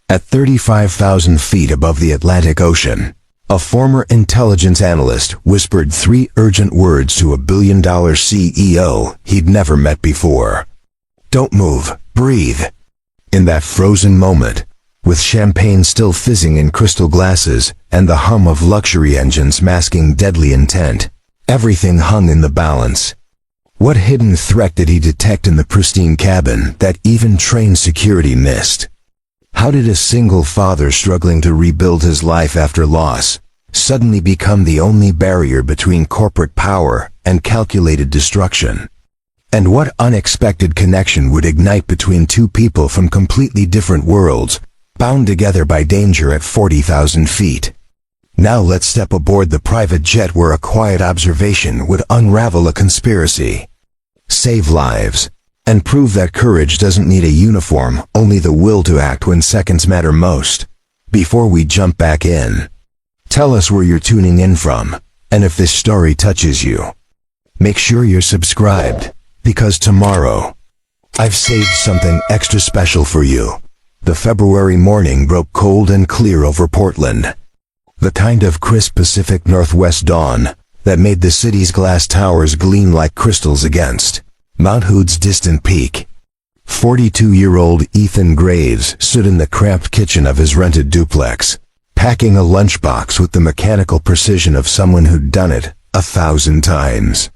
At 35,000 feet above the Atlantic Ocean, a former intelligence analyst whispered 3 urgent words to a billion-dollar CEO he'd never met before. "Don't move, breathe." In that frozen moment, with champagne still fizzing in crystal glasses and the hum of luxury engines masking deadly intent, everything hung in the balance. What hidden threat did he detect in the pristine cabin that even trained security missed? How did a single father struggling to rebuild his life after loss suddenly become the only barrier between corporate power and calculated destruction? And what unexpected connection would ignite between two people from completely different worlds, bound together by danger at 40,000 feet? Now let's step aboard the private jet where a quiet observation would unravel a conspiracy, save lives, and prove that courage doesn't need a uniform, only the will to act when seconds matter most. Before we jump back in, tell us where you're tuning in from, and if this story touches you, make sure you're subscribed, because tomorrow, I've saved something extra special for you. The February morning broke cold and clear over Portland. The kind of crisp Pacific Northwest dawn that made the city's glass towers gleam like crystals against Mount Hood's distant peak. 42-year-old Ethan Graves stood in the cramped kitchen of his rented duplex, packing a lunchbox with the mechanical precision of someone who'd done it 1,000 times.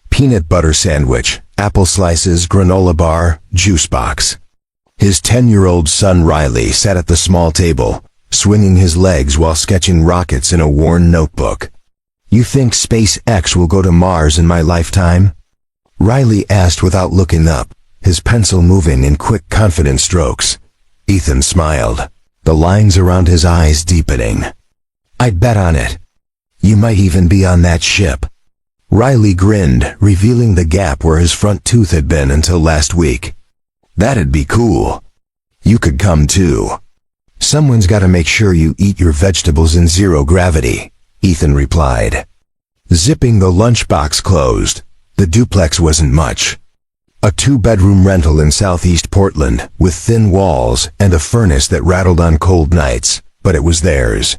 Peanut butter sandwich, apple slices, granola bar, juice box. His 10-year-old son Riley sat at the small table, swinging his legs while sketching rockets in a worn notebook. "You think SpaceX will go to Mars in my lifetime?" Riley asked without looking up, his pencil moving in quick, confident strokes. Ethan smiled, the lines around his eyes deepening. "I'd bet on it. You might even be on that ship." Riley grinned, revealing the gap where his front tooth had been until last week. "That'd be cool. You could come too. Someone's got to make sure you eat your vegetables in zero gravity," Ethan replied. Zipping the lunchbox closed, the duplex wasn't much. A 2-bedroom rental in southeast Portland, with thin walls and a furnace that rattled on cold nights, but it was theirs.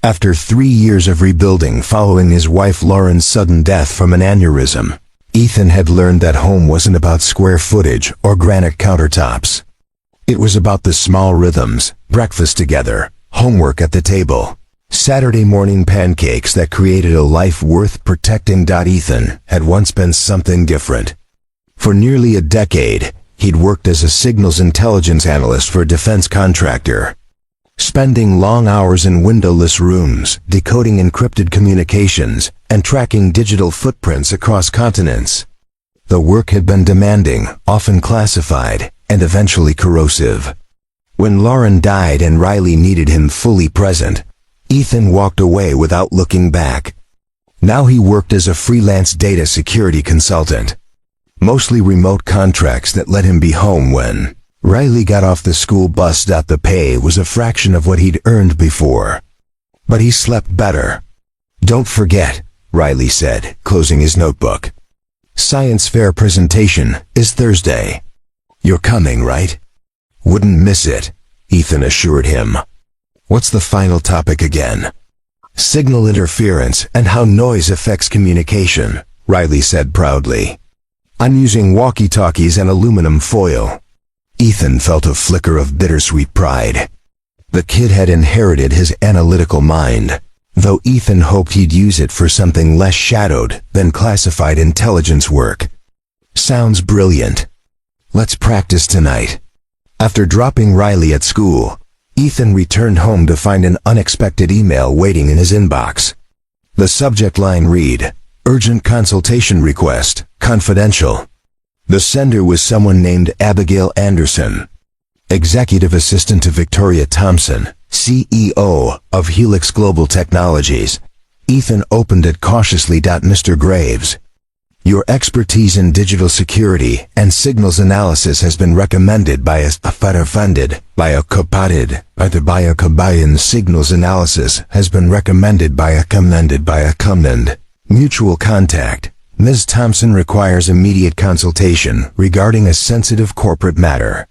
After 3 years of rebuilding following his wife Lauren's sudden death from an aneurysm, Ethan had learned that home wasn't about square footage or granite countertops. It was about the small rhythms, breakfast together, homework at the table, Saturday morning pancakes that created a life worth protecting. Ethan had once been something different. For nearly a decade, he'd worked as a signals intelligence analyst for a defense contractor, spending long hours in windowless rooms, decoding encrypted communications, and tracking digital footprints across continents. The work had been demanding, often classified, and eventually corrosive. When Lauren died and Riley needed him fully present, Ethan walked away without looking back. Now he worked as a freelance data security consultant, mostly remote contracts that let him be home when Riley got off the school bus. The pay was a fraction of what he'd earned before, but he slept better. "Don't forget," Riley said, closing his notebook. "Science fair presentation is Thursday. You're coming, right?" "Wouldn't miss it," Ethan assured him. "What's the final topic again?" "Signal interference and how noise affects communication," Riley said proudly. "I'm using walkie-talkies and aluminum foil." Ethan felt a flicker of bittersweet pride. The kid had inherited his analytical mind, though Ethan hoped he'd use it for something less shadowed than classified intelligence work. "Sounds brilliant. Let's practice tonight." After dropping Riley at school, Ethan returned home to find an unexpected email waiting in his inbox. The subject line read, "Urgent consultation request, confidential." The sender was someone named Abigail Anderson, executive assistant to Victoria Thompson, CEO of Helix Global Technologies. Ethan opened it cautiously. "Mr. Graves, your expertise in digital security and signals analysis has been recommended by a funded by a copated by a Kabayan signals analysis has been recommended by a commended mutual contact. Ms. Thompson requires immediate consultation regarding a sensitive corporate matter."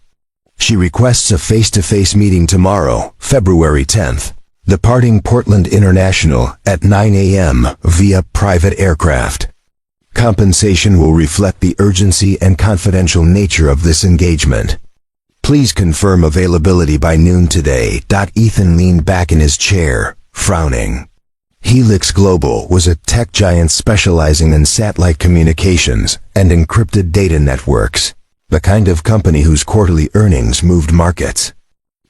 She requests a face-to-face meeting tomorrow, February 10th, departing Portland International at 9 a.m. via private aircraft. Compensation will reflect the urgency and confidential nature of this engagement. Please confirm availability by noon today. Ethan leaned back in his chair, frowning. Helix Global was a tech giant specializing in satellite communications and encrypted data networks, the kind of company whose quarterly earnings moved markets.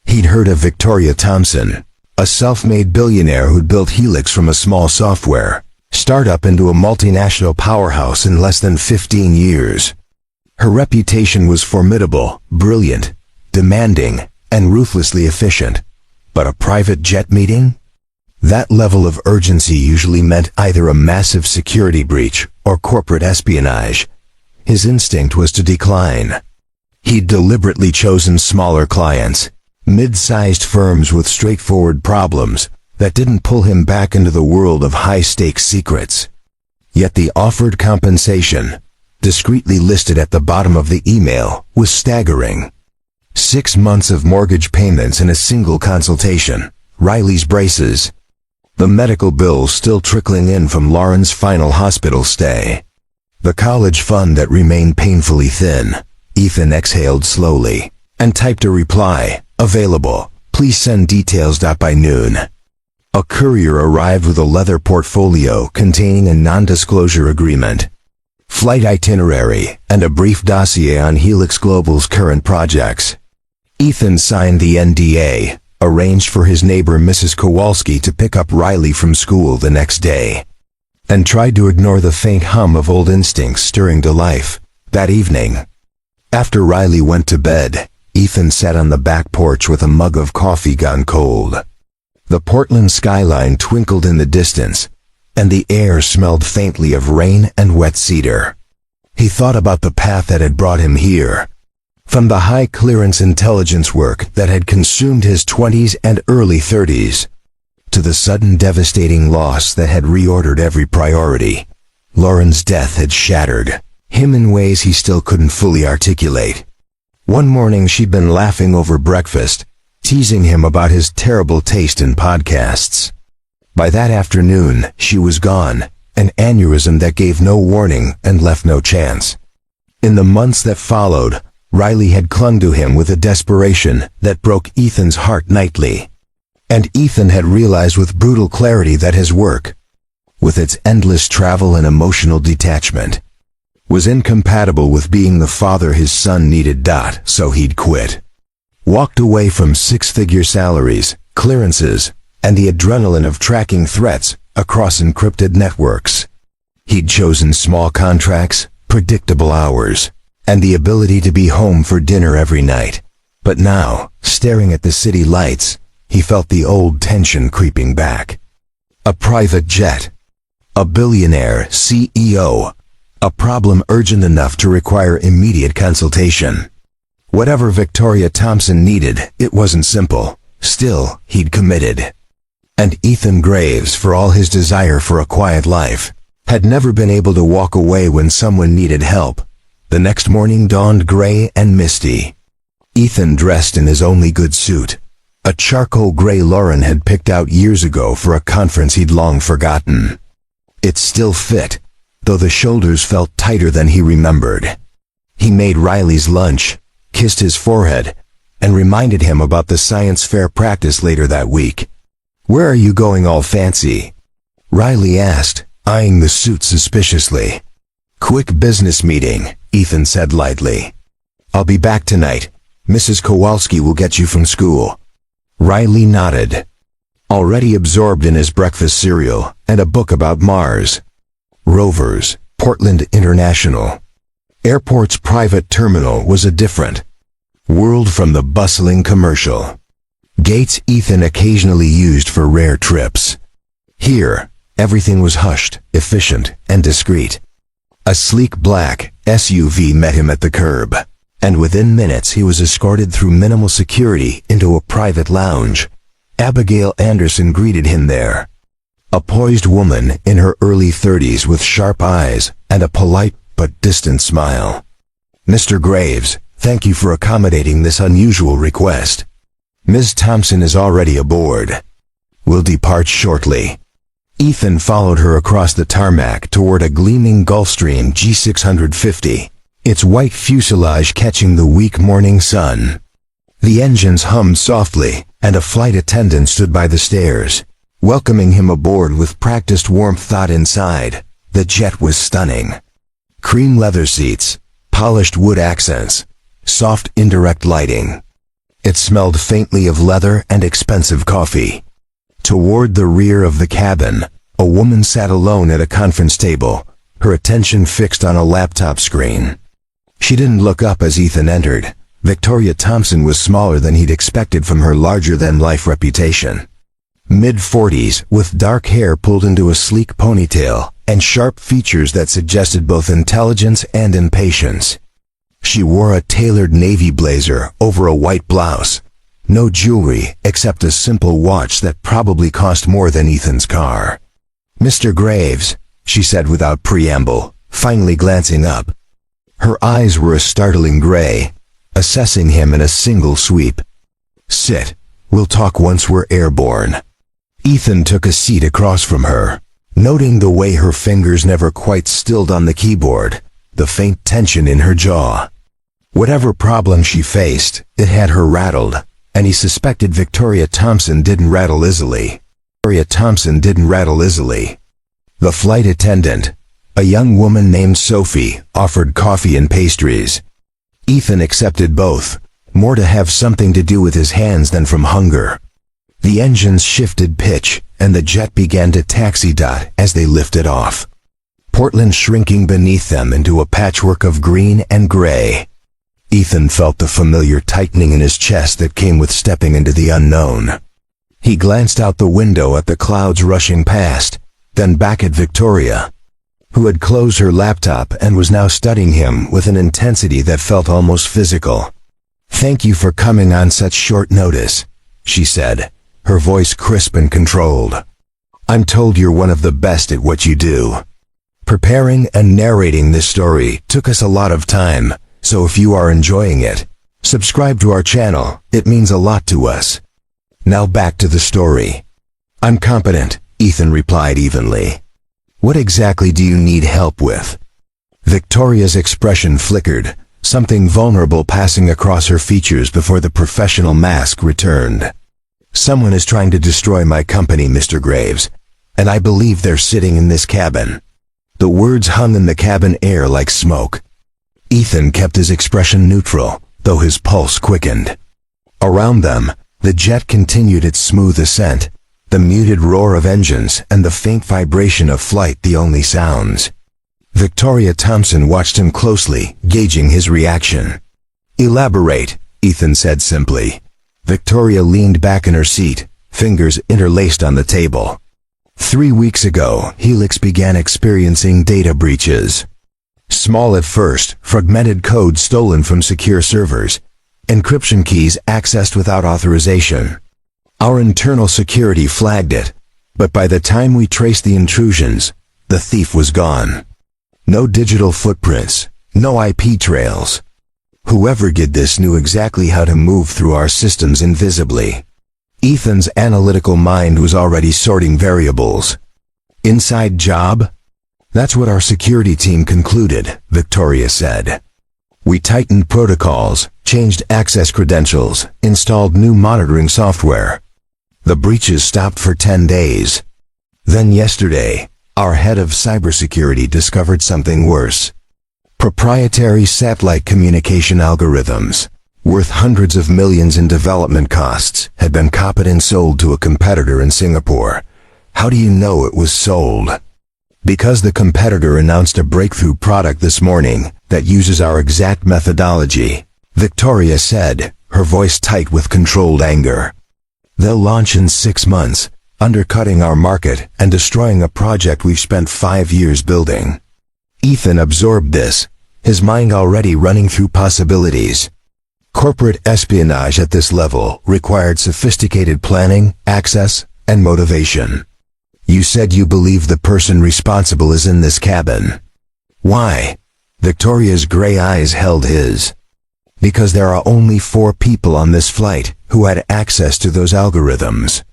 He'd heard of Victoria Thompson, a self-made billionaire who'd built Helix from a small software startup into a multinational powerhouse in less than 15 years. Her reputation was formidable, brilliant, demanding, and ruthlessly efficient. But a private jet meeting? That level of urgency usually meant either a massive security breach or corporate espionage. His instinct was to decline. He'd deliberately chosen smaller clients, mid-sized firms with straightforward problems that didn't pull him back into the world of high-stakes secrets. Yet the offered compensation, discreetly listed at the bottom of the email, was staggering. 6 months of mortgage payments in a single consultation, Riley's braces, the medical bills still trickling in from Lauren's final hospital stay, the college fund that remained painfully thin. Ethan exhaled slowly and typed a reply, "Available. Please send details." By noon, a courier arrived with a leather portfolio containing a non-disclosure agreement, flight itinerary, and a brief dossier on Helix Global's current projects. Ethan signed the NDA, arranged for his neighbor Mrs. Kowalski to pick up Riley from school the next day, and tried to ignore the faint hum of old instincts stirring to life. That evening, after Riley went to bed, Ethan sat on the back porch with a mug of coffee gone cold. The Portland skyline twinkled in the distance, and the air smelled faintly of rain and wet cedar. He thought about the path that had brought him here, from the high-clearance intelligence work that had consumed his 20s and early 30s, to the sudden devastating loss that had reordered every priority. Lauren's death had shattered him in ways he still couldn't fully articulate. One morning she'd been laughing over breakfast, teasing him about his terrible taste in podcasts. By that afternoon, she was gone, an aneurysm that gave no warning and left no chance. In the months that followed, Riley had clung to him with a desperation that broke Ethan's heart nightly. And Ethan had realized with brutal clarity that his work, with its endless travel and emotional detachment, was incompatible with being the father his son needed. So he'd quit. Walked away from 6-figure salaries, clearances, and the adrenaline of tracking threats across encrypted networks. He'd chosen small contracts, predictable hours, and the ability to be home for dinner every night. But now, staring at the city lights, he felt the old tension creeping back. A private jet, a billionaire CEO, a problem urgent enough to require immediate consultation. Whatever Victoria Thompson needed, it wasn't simple. Still, he'd committed. And Ethan Graves, for all his desire for a quiet life, had never been able to walk away when someone needed help. The next morning dawned gray and misty. Ethan dressed in his only good suit, a charcoal gray Lauren had picked out years ago for a conference he'd long forgotten. It still fit, though the shoulders felt tighter than he remembered. He made Riley's lunch, kissed his forehead, and reminded him about the science fair practice later that week. "Where are you going all fancy?" Riley asked, eyeing the suit suspiciously. "Quick business meeting," Ethan said lightly. "I'll be back tonight. Mrs. Kowalski will get you from school." Riley nodded, already absorbed in his breakfast cereal and a book about Mars rovers. Portland International Airport's private terminal was a different world from the bustling commercial gates Ethan occasionally used for rare trips. Here, everything was hushed, efficient, and discreet. A sleek black SUV met him at the curb, and within minutes he was escorted through minimal security into a private lounge. Abigail Anderson greeted him there, a poised woman in her early 30s with sharp eyes and a polite but distant smile. "Mr. Graves, Thank you for accommodating this unusual request. Ms. Thompson is already aboard. We'll depart shortly." Ethan followed her across the tarmac toward a gleaming Gulfstream G650, its white fuselage catching the weak morning sun. The engines hummed softly, and a flight attendant stood by the stairs, welcoming him aboard with practiced warmth. Inside, the jet was stunning. Cream leather seats, polished wood accents, soft indirect lighting. It smelled faintly of leather and expensive coffee. Toward the rear of the cabin, a woman sat alone at a conference table, her attention fixed on a laptop screen. She didn't look up as Ethan entered. Victoria Thompson was smaller than he'd expected from her larger-than-life reputation. Mid-40s, with dark hair pulled into a sleek ponytail, and sharp features that suggested both intelligence and impatience. She wore a tailored navy blazer over a white blouse. No jewelry except a simple watch that probably cost more than Ethan's car. "Mr. Graves," she said without preamble, finally glancing up. Her eyes were a startling gray, assessing him in a single sweep. "Sit. We'll talk once we're airborne." Ethan took a seat across from her, noting the way her fingers never quite stilled on the keyboard, the faint tension in her jaw. Whatever problem she faced, it had her rattled, and he suspected Victoria Thompson didn't rattle easily. The flight attendant, a young woman named Sophie, offered coffee and pastries. Ethan accepted both, more to have something to do with his hands than from hunger. The engines shifted pitch, and the jet began to taxi as they lifted off, Portland shrinking beneath them into a patchwork of green and gray. Ethan felt the familiar tightening in his chest that came with stepping into the unknown. He glanced out the window at the clouds rushing past, then back at Victoria, who had closed her laptop and was now studying him with an intensity that felt almost physical. "Thank you for coming on such short notice," she said, her voice crisp and controlled. "I'm told you're one of the best at what you do. Preparing and narrating this story took us a lot of time, so if you are enjoying it, subscribe to our channel. It means a lot to us. Now back to the story." "I'm competent," Ethan replied evenly. "What exactly do you need help with?" Victoria's expression flickered, something vulnerable passing across her features before the professional mask returned. "Someone is trying to destroy my company, Mr. Graves, and I believe they're sitting in this cabin." The words hung in the cabin air like smoke. Ethan kept his expression neutral, though his pulse quickened. Around them, the jet continued its smooth ascent, the muted roar of engines and the faint vibration of flight the only sounds. Victoria Thompson watched him closely, gauging his reaction. "Elaborate," Ethan said simply. Victoria leaned back in her seat, fingers interlaced on the table. 3 weeks ago, Helix began experiencing data breaches. Small at first, fragmented code stolen from secure servers, encryption keys accessed without authorization. Our internal security flagged it, but by the time we traced the intrusions, the thief was gone. No digital footprints, no IP trails. Whoever did this knew exactly how to move through our systems invisibly. Ethan's analytical mind was already sorting variables. "Inside job?" "That's what our security team concluded," Victoria said. "We tightened protocols, changed access credentials, installed new monitoring software. The breaches stopped for 10 days. Then yesterday, our head of cybersecurity discovered something worse. Proprietary satellite communication algorithms, worth hundreds of millions in development costs, had been copied and sold to a competitor in Singapore. How do you know it was sold?" "Because the competitor announced a breakthrough product this morning that uses our exact methodology," Victoria said, her voice tight with controlled anger. "They'll launch in 6 months, undercutting our market and destroying a project we've spent 5 years building." Ethan absorbed this, his mind already running through possibilities. Corporate espionage at this level required sophisticated planning, access, and motivation. "You said you believe the person responsible is in this cabin. Why?" Victoria's gray eyes held his. Because there are only 4 people on this flight who had access to those algorithms.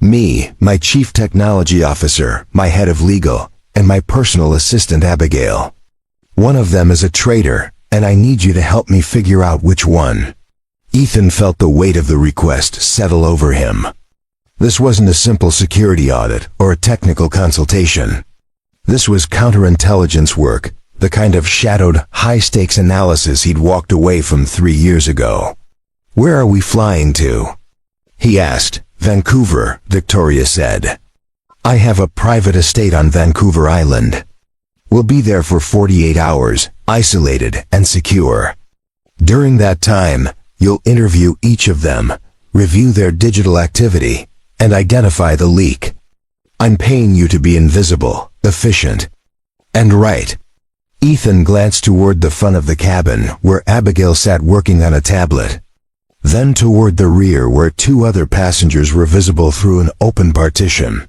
Me, my chief technology officer, my head of legal, and my personal assistant Abigail. One of them is a traitor, and I need you to help me figure out which one. Ethan felt the weight of the request settle over him. This wasn't a simple security audit or a technical consultation. This was counterintelligence work, the kind of shadowed, high-stakes analysis he'd walked away from 3 years ago. "Where are we flying to?" he asked. "Vancouver," Victoria said. "I have a private estate on Vancouver Island. We'll be there for 48 hours, isolated and secure. During that time, you'll interview each of them, review their digital activity, and identify the leak. I'm paying you to be invisible, efficient, and right." Ethan glanced toward the front of the cabin, where Abigail sat working on a tablet. Then toward the rear, where 2 other passengers were visible through an open partition.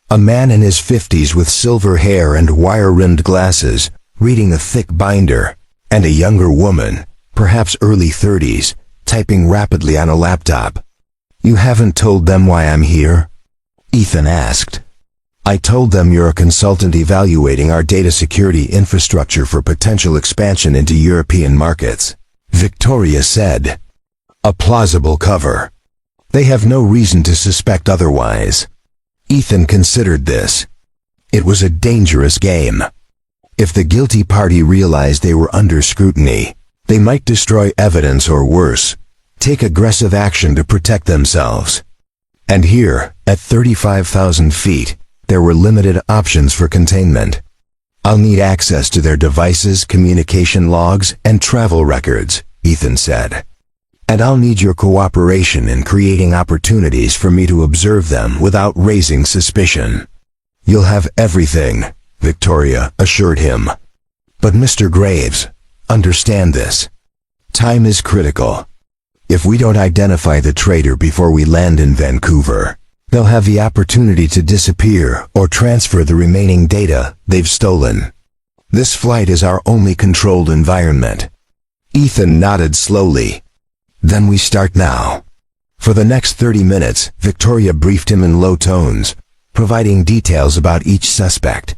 A man in his 50s with silver hair and wire-rimmed glasses, reading a thick binder, and a younger woman, perhaps early 30s, typing rapidly on a laptop. "You haven't told them why I'm here?" Ethan asked. "I told them you're a consultant evaluating our data security infrastructure for potential expansion into European markets," Victoria said. "A plausible cover. They have no reason to suspect otherwise." Ethan considered this. It was a dangerous game. If the guilty party realized they were under scrutiny, they might destroy evidence or worse, take aggressive action to protect themselves. And here, at 35,000 feet, there were limited options for containment. "I'll need access to their devices, communication logs, and travel records," Ethan said. "And I'll need your cooperation in creating opportunities for me to observe them without raising suspicion." "You'll have everything," Victoria assured him. "But Mr. Graves, understand this. Time is critical. If we don't identify the traitor before we land in Vancouver, they'll have the opportunity to disappear or transfer the remaining data they've stolen. This flight is our only controlled environment." Ethan nodded slowly. "Then we start now." For the next 30 minutes, Victoria briefed him in low tones, providing details about each suspect.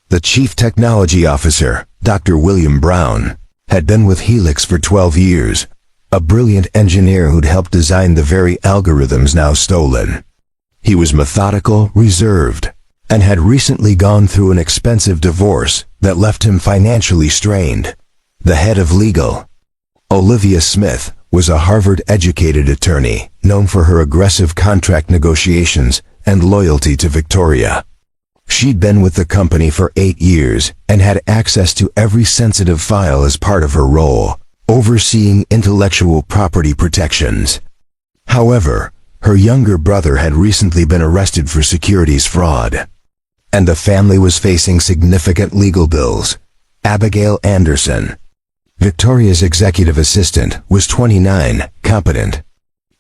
The chief technology officer, Dr. William Brown, had been with Helix for 12 years, a brilliant engineer who'd helped design the very algorithms now stolen. He was methodical, reserved, and had recently gone through an expensive divorce that left him financially strained. The head of legal, Olivia Smith, was a Harvard-educated attorney, known for her aggressive contract negotiations and loyalty to Victoria. She'd been with the company for 8 years and had access to every sensitive file as part of her role, overseeing intellectual property protections. However, her younger brother had recently been arrested for securities fraud, and the family was facing significant legal bills. Abigail Anderson, Victoria's executive assistant, was 29, competent,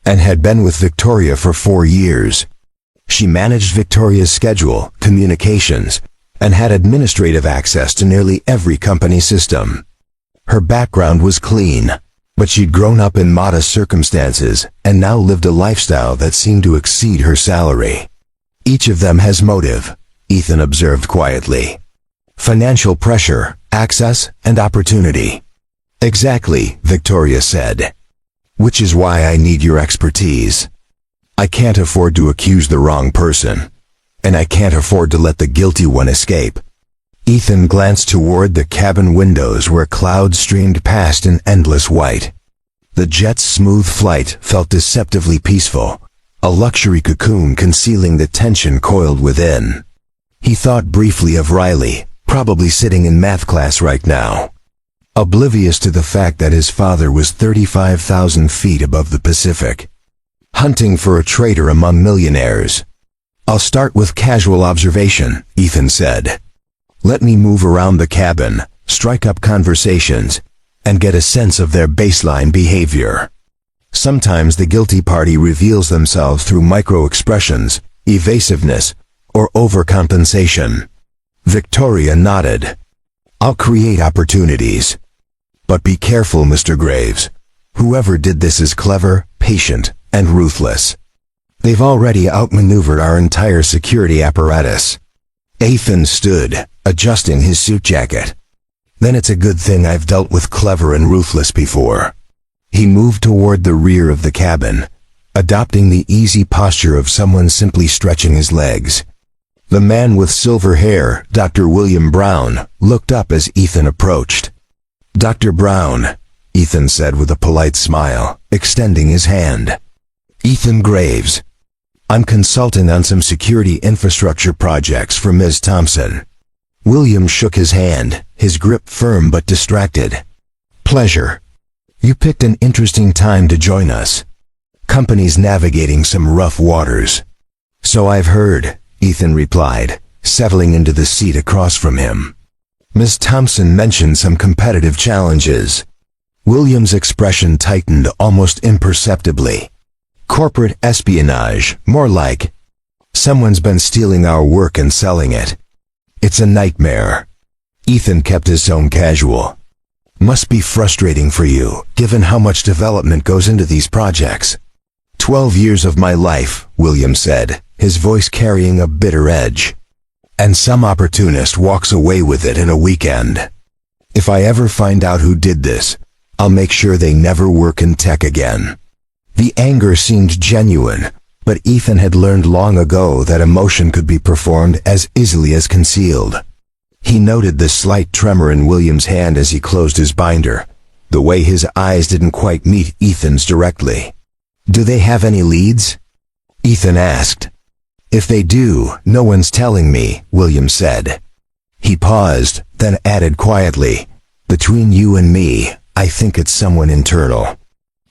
and had been with Victoria for 4 years. She managed Victoria's schedule, communications, and had administrative access to nearly every company system. Her background was clean, but she'd grown up in modest circumstances and now lived a lifestyle that seemed to exceed her salary. "Each of them has motive," Ethan observed quietly. "Financial pressure, access, and opportunity." "Exactly," Victoria said. "Which is why I need your expertise. I can't afford to accuse the wrong person, and I can't afford to let the guilty one escape." Ethan glanced toward the cabin windows where clouds streamed past in endless white. The jet's smooth flight felt deceptively peaceful, a luxury cocoon concealing the tension coiled within. He thought briefly of Riley, probably sitting in math class right now, oblivious to the fact that his father was 35,000 feet above the Pacific, hunting for a traitor among millionaires. "I'll start with casual observation," Ethan said. "Let me move around the cabin, strike up conversations, and get a sense of their baseline behavior. Sometimes the guilty party reveals themselves through micro-expressions, evasiveness, or overcompensation." Victoria nodded. "I'll create opportunities. But be careful, Mr. Graves. Whoever did this is clever, patient, and ruthless. They've already outmaneuvered our entire security apparatus. Ethan stood, adjusting his suit jacket. Then it's a good thing I've dealt with clever and ruthless before. He moved toward the rear of the cabin, adopting the easy posture of someone simply stretching his legs. The man with silver hair, Dr. William Brown, looked up as Ethan approached. "Dr. Brown," Ethan said with a polite smile, extending his hand. "Ethan Graves. I'm consulting on some security infrastructure projects for Ms. Thompson." William shook his hand, his grip firm but distracted. "Pleasure. You picked an interesting time to join us. Company's navigating some rough waters." "So I've heard," Ethan replied, settling into the seat across from him. Ms. Thompson mentioned some competitive challenges. William's expression tightened almost imperceptibly. "Corporate espionage, more like. Someone's been stealing our work and selling it. It's a nightmare." Ethan kept his tone casual. "Must be frustrating for you, given how much development goes into these projects." 12 years of my life," William said, his voice carrying a bitter edge. "And some opportunist walks away with it in a weekend. If I ever find out who did this, I'll make sure they never work in tech again." The anger seemed genuine, but Ethan had learned long ago that emotion could be performed as easily as concealed. He noted the slight tremor in William's hand as he closed his binder, the way his eyes didn't quite meet Ethan's directly. "Do they have any leads?" Ethan asked. "If they do, no one's telling me," William said. He paused, then added quietly, "Between you and me, I think it's someone internal."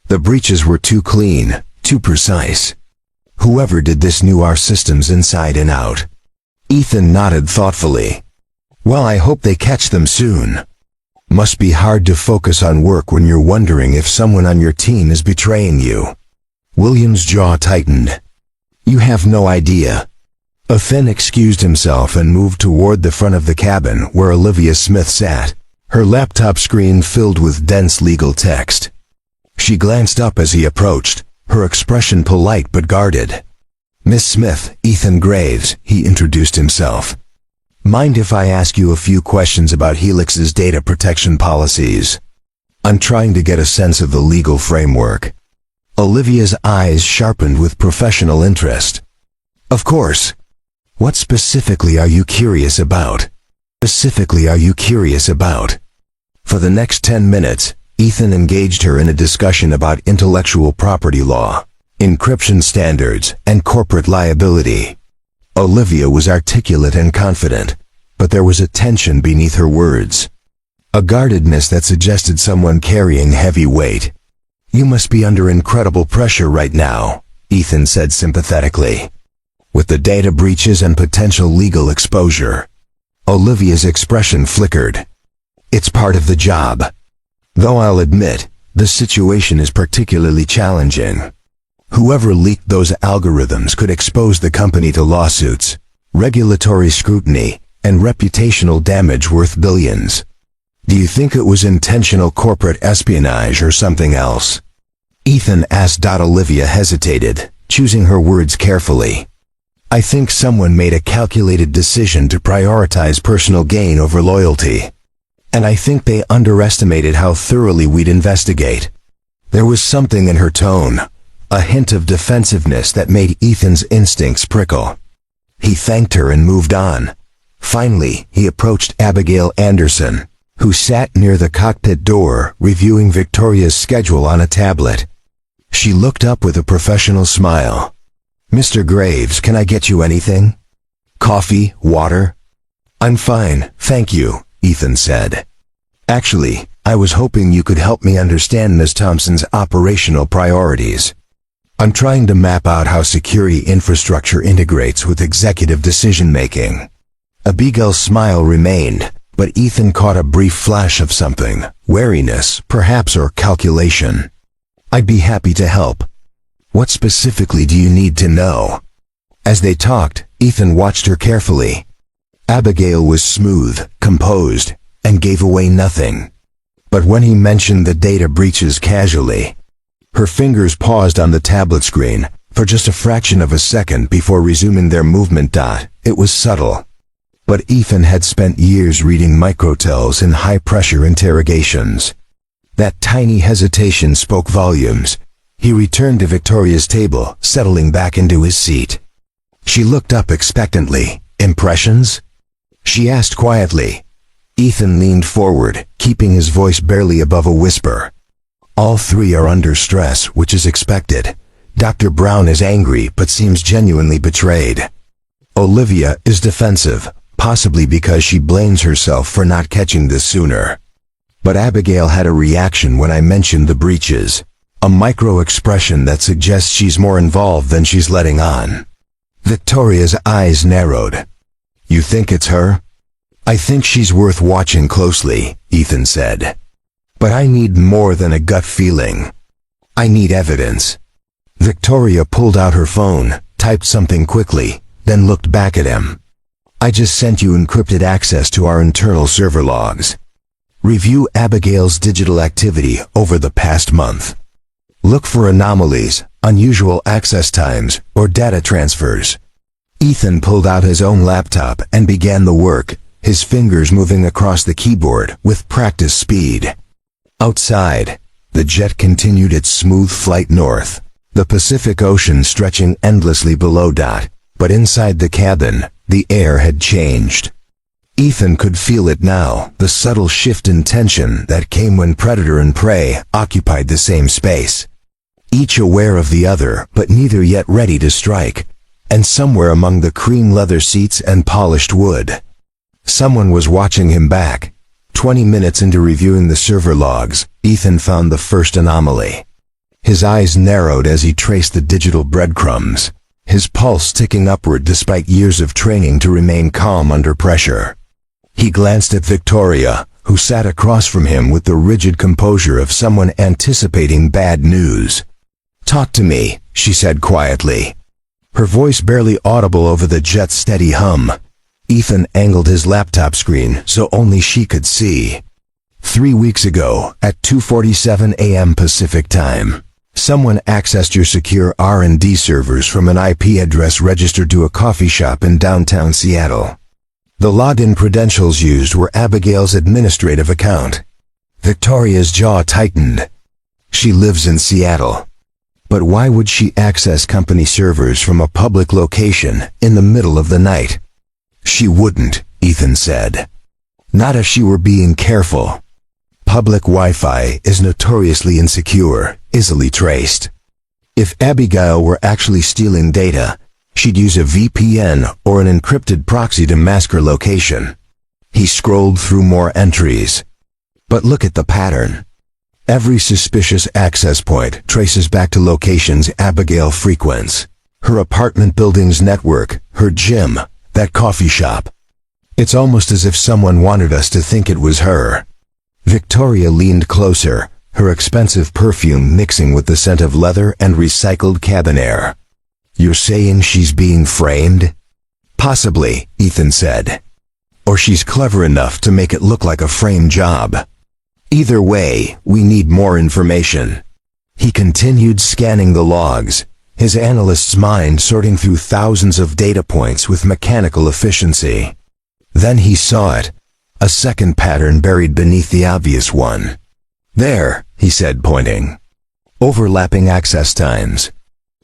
The breaches were too clean, too precise. Whoever did this knew our systems inside and out. Ethan nodded thoughtfully. "Well, I hope they catch them soon. Must be hard to focus on work when you're wondering if someone on your team is betraying you." William's jaw tightened. "You have no idea." Ethan excused himself and moved toward the front of the cabin where Olivia Smith sat, her laptop screen filled with dense legal text. She glanced up as he approached, her expression polite but guarded. "Miss Smith, Ethan Graves," he introduced himself. "Mind if I ask you a few questions about Helix's data protection policies? I'm trying to get a sense of the legal framework." Olivia's eyes sharpened with professional interest. "Of course. What specifically are you curious about?" For the next 10 minutes, Ethan engaged her in a discussion about intellectual property law, encryption standards, and corporate liability. Olivia was articulate and confident, but there was a tension beneath her words, a guardedness that suggested someone carrying heavy weight. "You must be under incredible pressure right now," Ethan said sympathetically. "With the data breaches and potential legal exposure." Olivia's expression flickered. "It's part of the job. Though I'll admit, the situation is particularly challenging. Whoever leaked those algorithms could expose the company to lawsuits, regulatory scrutiny, and reputational damage worth billions. Do you think it was intentional corporate espionage or something else?" Ethan asked. Olivia hesitated, choosing her words carefully. "I think someone made a calculated decision to prioritize personal gain over loyalty. And I think they underestimated how thoroughly we'd investigate." There was something in her tone, a hint of defensiveness that made Ethan's instincts prickle. He thanked her and moved on. Finally, he approached Abigail Anderson, who sat near the cockpit door, reviewing Victoria's schedule on a tablet. She looked up with a professional smile. "Mr. Graves, can I get you anything? Coffee, water?" "I'm fine, thank you," Ethan said. "Actually, I was hoping you could help me understand Ms. Thompson's operational priorities. I'm trying to map out how security infrastructure integrates with executive decision-making." Abigail's smile remained, but Ethan caught a brief flash of something, wariness, perhaps, or calculation. "I'd be happy to help. What specifically do you need to know?" As they talked, Ethan watched her carefully. Abigail was smooth, composed, and gave away nothing. But when he mentioned the data breaches casually, her fingers paused on the tablet screen for just a fraction of a second before resuming their movement. It was subtle. But Ethan had spent years reading microtells in high-pressure interrogations. That tiny hesitation spoke volumes. He returned to Victoria's table, settling back into his seat. She looked up expectantly. "Impressions?" she asked quietly. Ethan leaned forward, keeping his voice barely above a whisper. "All three are under stress, which is expected. Dr. Brown is angry but seems genuinely betrayed. Olivia is defensive, possibly because she blames herself for not catching this sooner. But Abigail had a reaction when I mentioned the breaches, a micro-expression that suggests she's more involved than she's letting on." Victoria's eyes narrowed. "You think it's her?" "I think she's worth watching closely," Ethan said. "But I need more than a gut feeling. I need evidence." Victoria pulled out her phone, typed something quickly, then looked back at him. "I just sent you encrypted access to our internal server logs. Review Abigail's digital activity over the past month. Look for anomalies, unusual access times, or data transfers." Ethan pulled out his own laptop and began the work, his fingers moving across the keyboard with practice speed. Outside, the jet continued its smooth flight north, the Pacific Ocean stretching endlessly below. But inside the cabin, the air had changed. Ethan could feel it now, the subtle shift in tension that came when predator and prey occupied the same space. Each aware of the other, but neither yet ready to strike. And somewhere among the cream leather seats and polished wood, someone was watching him back. 20 minutes into reviewing the server logs, Ethan found the first anomaly. His eyes narrowed as he traced the digital breadcrumbs, his pulse ticking upward despite years of training to remain calm under pressure. He glanced at Victoria, who sat across from him with the rigid composure of someone anticipating bad news. "Talk to me," she said quietly, her voice barely audible over the jet's steady hum. Ethan angled his laptop screen so only she could see. 3 weeks ago, at 2:47 a.m. Pacific Time, someone accessed your secure R&D servers from an IP address registered to a coffee shop in downtown Seattle. The login credentials used were Abigail's administrative account. Victoria's jaw tightened. She lives in Seattle. But why would she access company servers from a public location in the middle of the night? "She wouldn't," Ethan said. "Not if she were being careful. Public Wi-Fi is notoriously insecure, easily traced. If Abigail were actually stealing data, she'd use a VPN or an encrypted proxy to mask her location." He scrolled through more entries. "But look at the pattern. Every suspicious access point traces back to locations Abigail frequents. Her apartment building's network, her gym, that coffee shop. It's almost as if someone wanted us to think it was her." Victoria leaned closer, her expensive perfume mixing with the scent of leather and recycled cabin air. "You're saying she's being framed?" "Possibly," Ethan said. "Or she's clever enough to make it look like a frame job. Either way, we need more information." He continued scanning the logs, his analyst's mind sorting through thousands of data points with mechanical efficiency. Then he saw it, a second pattern buried beneath the obvious one. "There," he said, pointing. "Overlapping access times.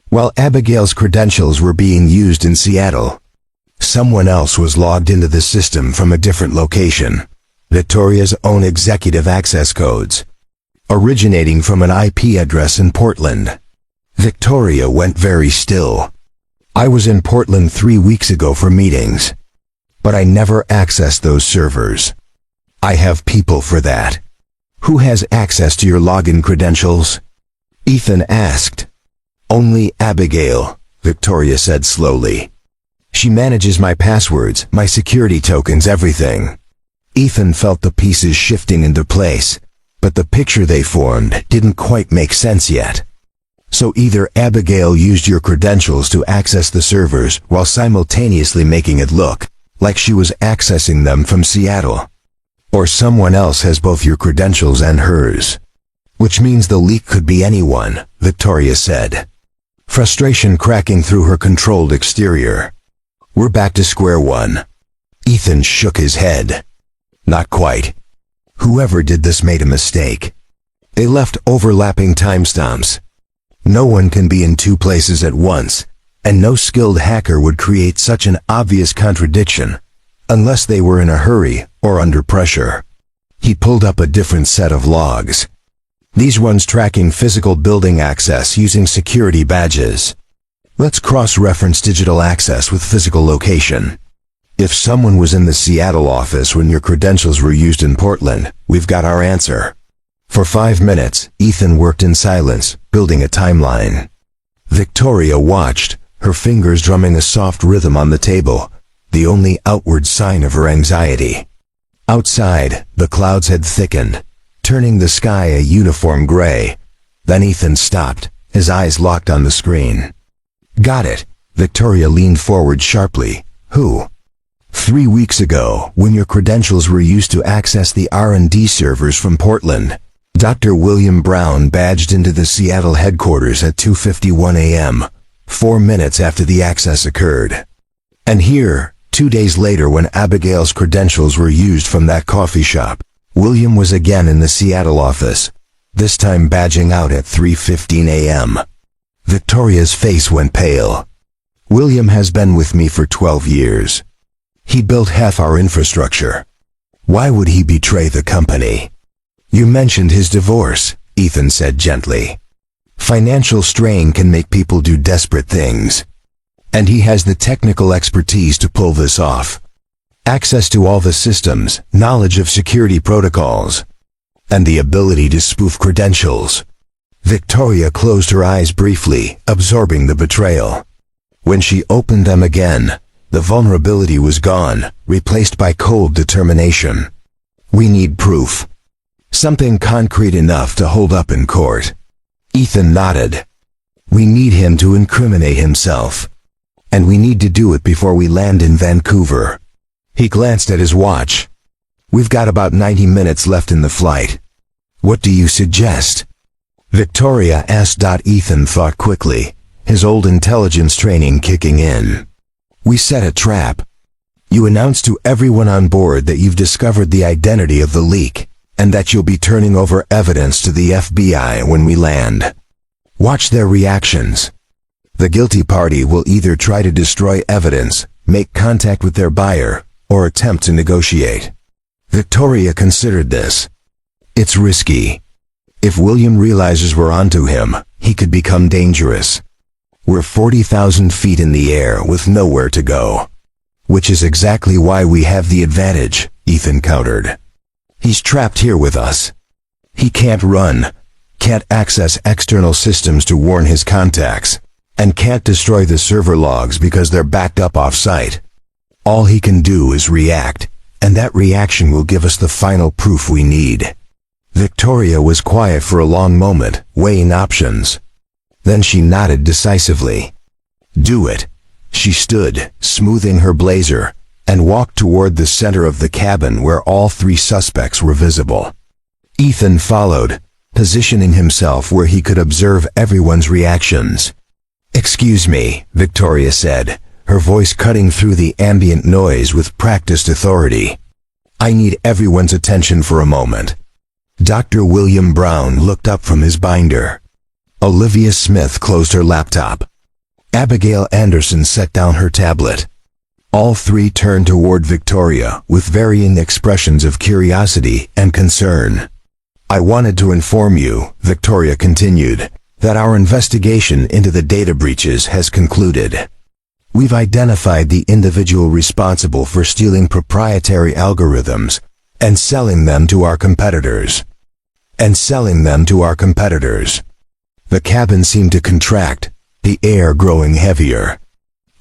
While Abigail's credentials were being used in Seattle, someone else was logged into the system from a different location. Victoria's own executive access codes, originating from an IP address in Portland." Victoria went very still. "I was in Portland 3 weeks ago for meetings, but I never accessed those servers. I have people for that." "Who has access to your login credentials?" Ethan asked. "Only Abigail," Victoria said slowly. "She manages my passwords, my security tokens, everything." Ethan felt the pieces shifting into place, but the picture they formed didn't quite make sense yet. So either Abigail used your credentials to access the servers while simultaneously making it look like she was accessing them from Seattle, Or someone else has both your credentials and hers. Which means the leak could be anyone, Victoria said. Frustration cracking through her controlled exterior. We're back to square one. Ethan shook his head. Not quite. Whoever did this made a mistake. They left overlapping timestamps. No one can be in two places at once, and no skilled hacker would create such an obvious contradiction, unless they were in a hurry or under pressure. He pulled up a different set of logs. These ones tracking physical building access using security badges. Let's cross-reference digital access with physical location. If someone was in the Seattle office when your credentials were used in Portland, we've got our answer. For 5 minutes, Ethan worked in silence, building a timeline. Victoria watched, her fingers drumming a soft rhythm on the table, the only outward sign of her anxiety. Outside, the clouds had thickened, turning the sky a uniform gray. Then Ethan stopped, his eyes locked on the screen. Got it. Victoria leaned forward sharply. Who? 3 weeks ago, when your credentials were used to access the R&D servers from Portland, Dr. William Brown badged into the Seattle headquarters at 2:51 a.m., 4 minutes after the access occurred. And here, 2 days later when Abigail's credentials were used from that coffee shop, William was again in the Seattle office, this time badging out at 3:15 a.m. Victoria's face went pale. William has been with me for 12 years. He built half our infrastructure. Why would he betray the company? You mentioned his divorce, Ethan said gently. Financial strain can make people do desperate things. And he has the technical expertise to pull this off. Access to all the systems, knowledge of security protocols, and the ability to spoof credentials. Victoria closed her eyes briefly, absorbing the betrayal. When she opened them again, the vulnerability was gone, replaced by cold determination. We need proof. Something concrete enough to hold up in court. Ethan nodded. We need him to incriminate himself. And we need to do it before we land in Vancouver. He glanced at his watch. We've got about 90 minutes left in the flight. What do you suggest? Victoria asked. Ethan thought quickly, his old intelligence training kicking in. We set a trap. You announce to everyone on board that you've discovered the identity of the leak, and that you'll be turning over evidence to the FBI when we land. Watch their reactions. The guilty party will either try to destroy evidence, make contact with their buyer, or attempt to negotiate. Victoria considered this. It's risky. If William realizes we're onto him, he could become dangerous. We're 40,000 feet in the air with nowhere to go. Which is exactly why we have the advantage, Ethan countered. He's trapped here with us. He can't run, can't access external systems to warn his contacts, and can't destroy the server logs because they're backed up off-site. All he can do is react, and that reaction will give us the final proof we need. Victoria was quiet for a long moment, weighing options. Then she nodded decisively. Do it. She stood, smoothing her blazer, and walked toward the center of the cabin where all 3 suspects were visible. Ethan followed, positioning himself where he could observe everyone's reactions. Excuse me, Victoria said, her voice cutting through the ambient noise with practiced authority. I need everyone's attention for a moment. Dr. William Brown looked up from his binder. Olivia Smith closed her laptop. Abigail Anderson set down her tablet. All 3 turned toward Victoria with varying expressions of curiosity and concern. I wanted to inform you, Victoria continued, that our investigation into the data breaches has concluded. We've identified the individual responsible for stealing proprietary algorithms and selling them to our competitors. The cabin seemed to contract, the air growing heavier.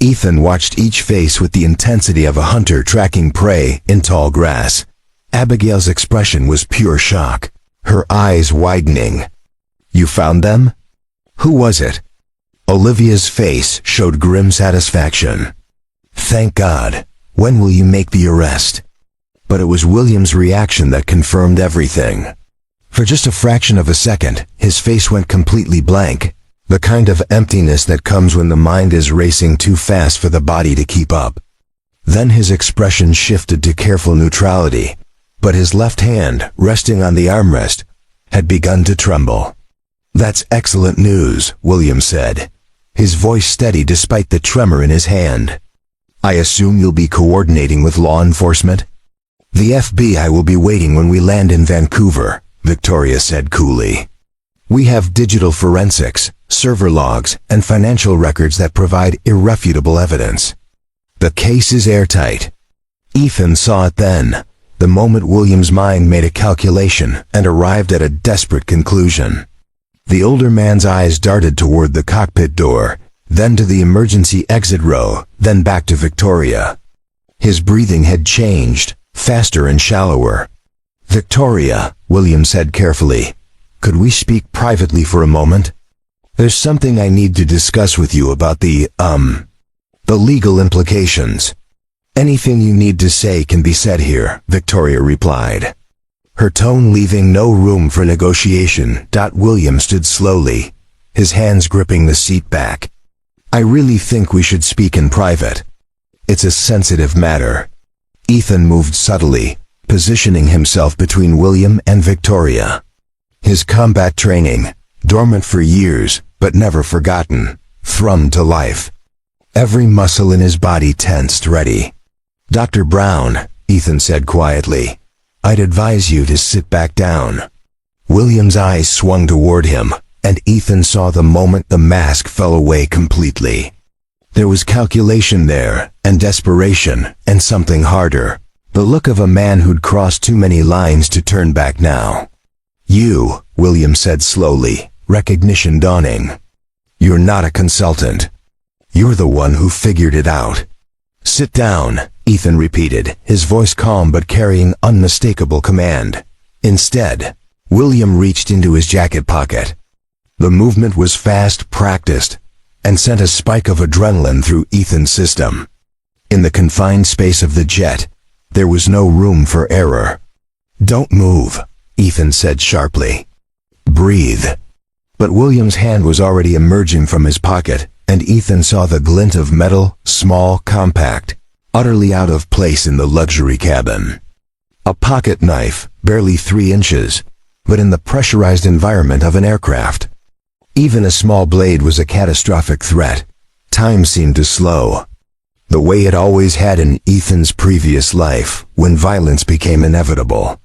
Ethan watched each face with the intensity of a hunter tracking prey in tall grass. Abigail's expression was pure shock, her eyes widening. You found them? Who was it? Olivia's face showed grim satisfaction. Thank God. When will you make the arrest? But it was William's reaction that confirmed everything. For just a fraction of a second, his face went completely blank, the kind of emptiness that comes when the mind is racing too fast for the body to keep up. Then his expression shifted to careful neutrality, but his left hand, resting on the armrest, had begun to tremble. "That's excellent news," William said, his voice steady despite the tremor in his hand. "I assume you'll be coordinating with law enforcement?" "The FBI will be waiting when we land in Vancouver," Victoria said coolly. "We have digital forensics, server logs, and financial records that provide irrefutable evidence. The case is airtight." Ethan saw it then, the moment William's mind made a calculation and arrived at a desperate conclusion. The older man's eyes darted toward the cockpit door, then to the emergency exit row, then back to Victoria. His breathing had changed, faster and shallower. "Victoria," William said carefully, "could we speak privately for a moment? There's something I need to discuss with you about the legal implications." "Anything you need to say can be said here," Victoria replied, her tone leaving no room for negotiation. William stood slowly, his hands gripping the seat back. "I really think we should speak in private. It's a sensitive matter." Ethan moved subtly, positioning himself between William and Victoria. His combat training, dormant for years but never forgotten, thrummed to life. Every muscle in his body tensed, ready. "Dr. Brown," Ethan said quietly, "I'd advise you to sit back down." William's eyes swung toward him, and Ethan saw the moment the mask fell away completely. There was calculation there, and desperation, and something harder. The look of a man who'd crossed too many lines to turn back now. "You," William said slowly, recognition dawning. "You're not a consultant. You're the one who figured it out." "Sit down," Ethan repeated, his voice calm but carrying unmistakable command. Instead, William reached into his jacket pocket. The movement was fast, practiced, and sent a spike of adrenaline through Ethan's system. In the confined space of the jet, there was no room for error. "Don't move," Ethan said sharply. "Breathe." But William's hand was already emerging from his pocket, and Ethan saw the glint of metal, small, compact, utterly out of place in the luxury cabin. A pocket knife, barely 3 inches, but in the pressurized environment of an aircraft. Even a small blade was a catastrophic threat. Time seemed to slow. The way it always had in Ethan's previous life, when violence became inevitable.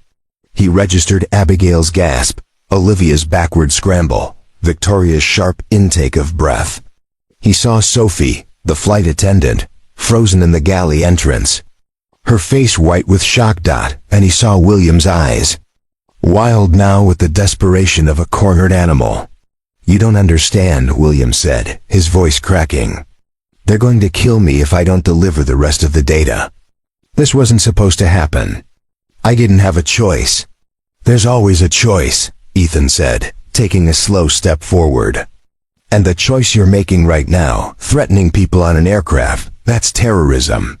He registered Abigail's gasp, Olivia's backward scramble, Victoria's sharp intake of breath. He saw Sophie, the flight attendant, frozen in the galley entrance. Her face white with shock. And he saw William's eyes. Wild now with the desperation of a cornered animal. "You don't understand," William said, his voice cracking. "They're going to kill me if I don't deliver the rest of the data. This wasn't supposed to happen. I didn't have a choice." "There's always a choice," Ethan said, taking a slow step forward. "And the choice you're making right now, threatening people on an aircraft, that's terrorism.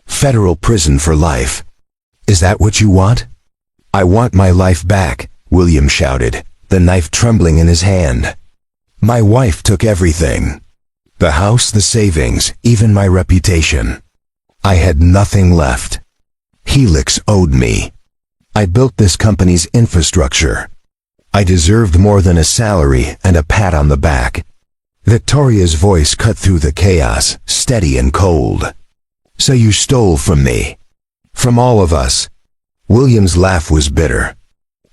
Federal prison for life. Is that what you want?" "I want my life back," William shouted, the knife trembling in his hand. "My wife took everything. The house, the savings, even my reputation. I had nothing left. Helix owed me. I built this company's infrastructure. I deserved more than a salary and a pat on the back." Victoria's voice cut through the chaos, steady and cold. "So you stole from me. From all of us." William's laugh was bitter.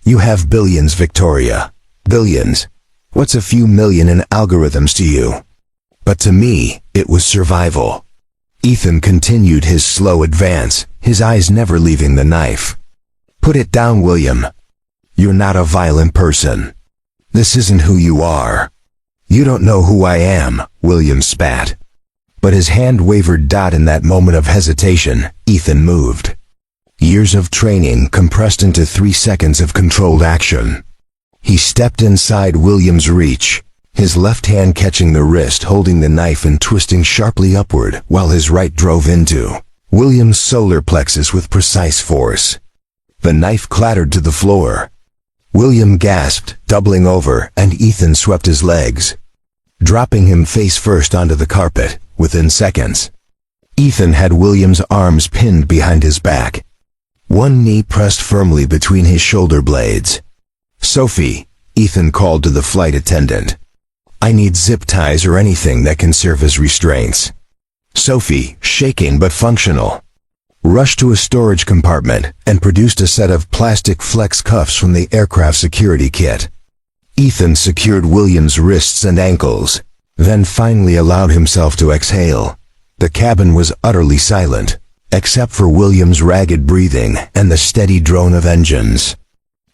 "You have billions, Victoria. Billions. What's a few million in algorithms to you? But to me, it was survival." Ethan continued his slow advance, his eyes never leaving the knife. "Put it down, William. You're not a violent person. This isn't who you are." "You don't know who I am," William spat. But his hand wavered. In that moment of hesitation, Ethan moved. Years of training compressed into 3 seconds of controlled action. He stepped inside William's reach, his left hand catching the wrist holding the knife and twisting sharply upward while his right drove into William's solar plexus with precise force. The knife clattered to the floor. William gasped, doubling over, and Ethan swept his legs, dropping him face first onto the carpet. Within seconds, Ethan had William's arms pinned behind his back, one knee pressed firmly between his shoulder blades. "Sophie," Ethan called to the flight attendant. "I need zip ties or anything that can serve as restraints." Sophie, shaking but functional, rushed to a storage compartment and produced a set of plastic flex cuffs from the aircraft security kit. Ethan secured William's wrists and ankles, then finally allowed himself to exhale. The cabin was utterly silent, except for William's ragged breathing and the steady drone of engines.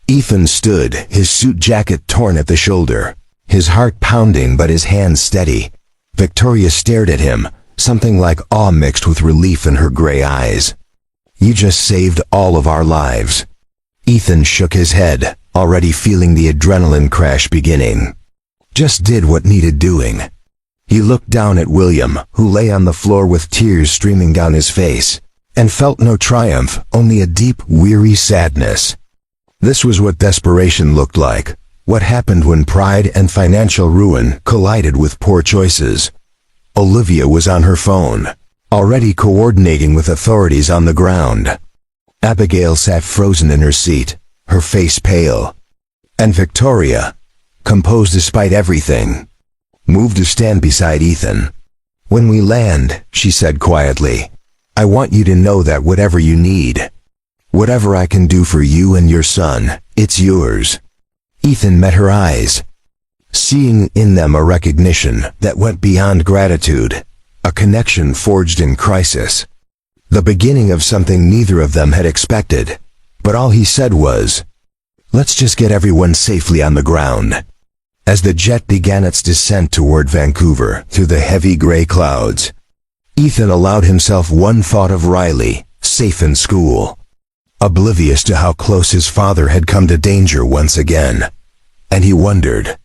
Ethan stood, his suit jacket torn at the shoulder, his heart pounding but his hands steady. Victoria stared at him, something like awe mixed with relief in her gray eyes. "You just saved all of our lives." Ethan shook his head, already feeling the adrenaline crash beginning. "Just did what needed doing." He looked down at William, who lay on the floor with tears streaming down his face, and felt no triumph, only a deep, weary sadness. This was what desperation looked like, what happened when pride and financial ruin collided with poor choices. Olivia was on her phone, already coordinating with authorities on the ground. Abigail sat frozen in her seat, her face pale. And Victoria, composed despite everything, moved to stand beside Ethan. "When we land," she said quietly, "I want you to know that whatever you need, whatever I can do for you and your son, it's yours." Ethan met her eyes, seeing in them a recognition that went beyond gratitude, a connection forged in crisis. The beginning of something neither of them had expected, but all he said was, "Let's just get everyone safely on the ground." As the jet began its descent toward Vancouver through the heavy gray clouds, Ethan allowed himself one thought of Riley, safe in school, oblivious to how close his father had come to danger once again. And he wondered,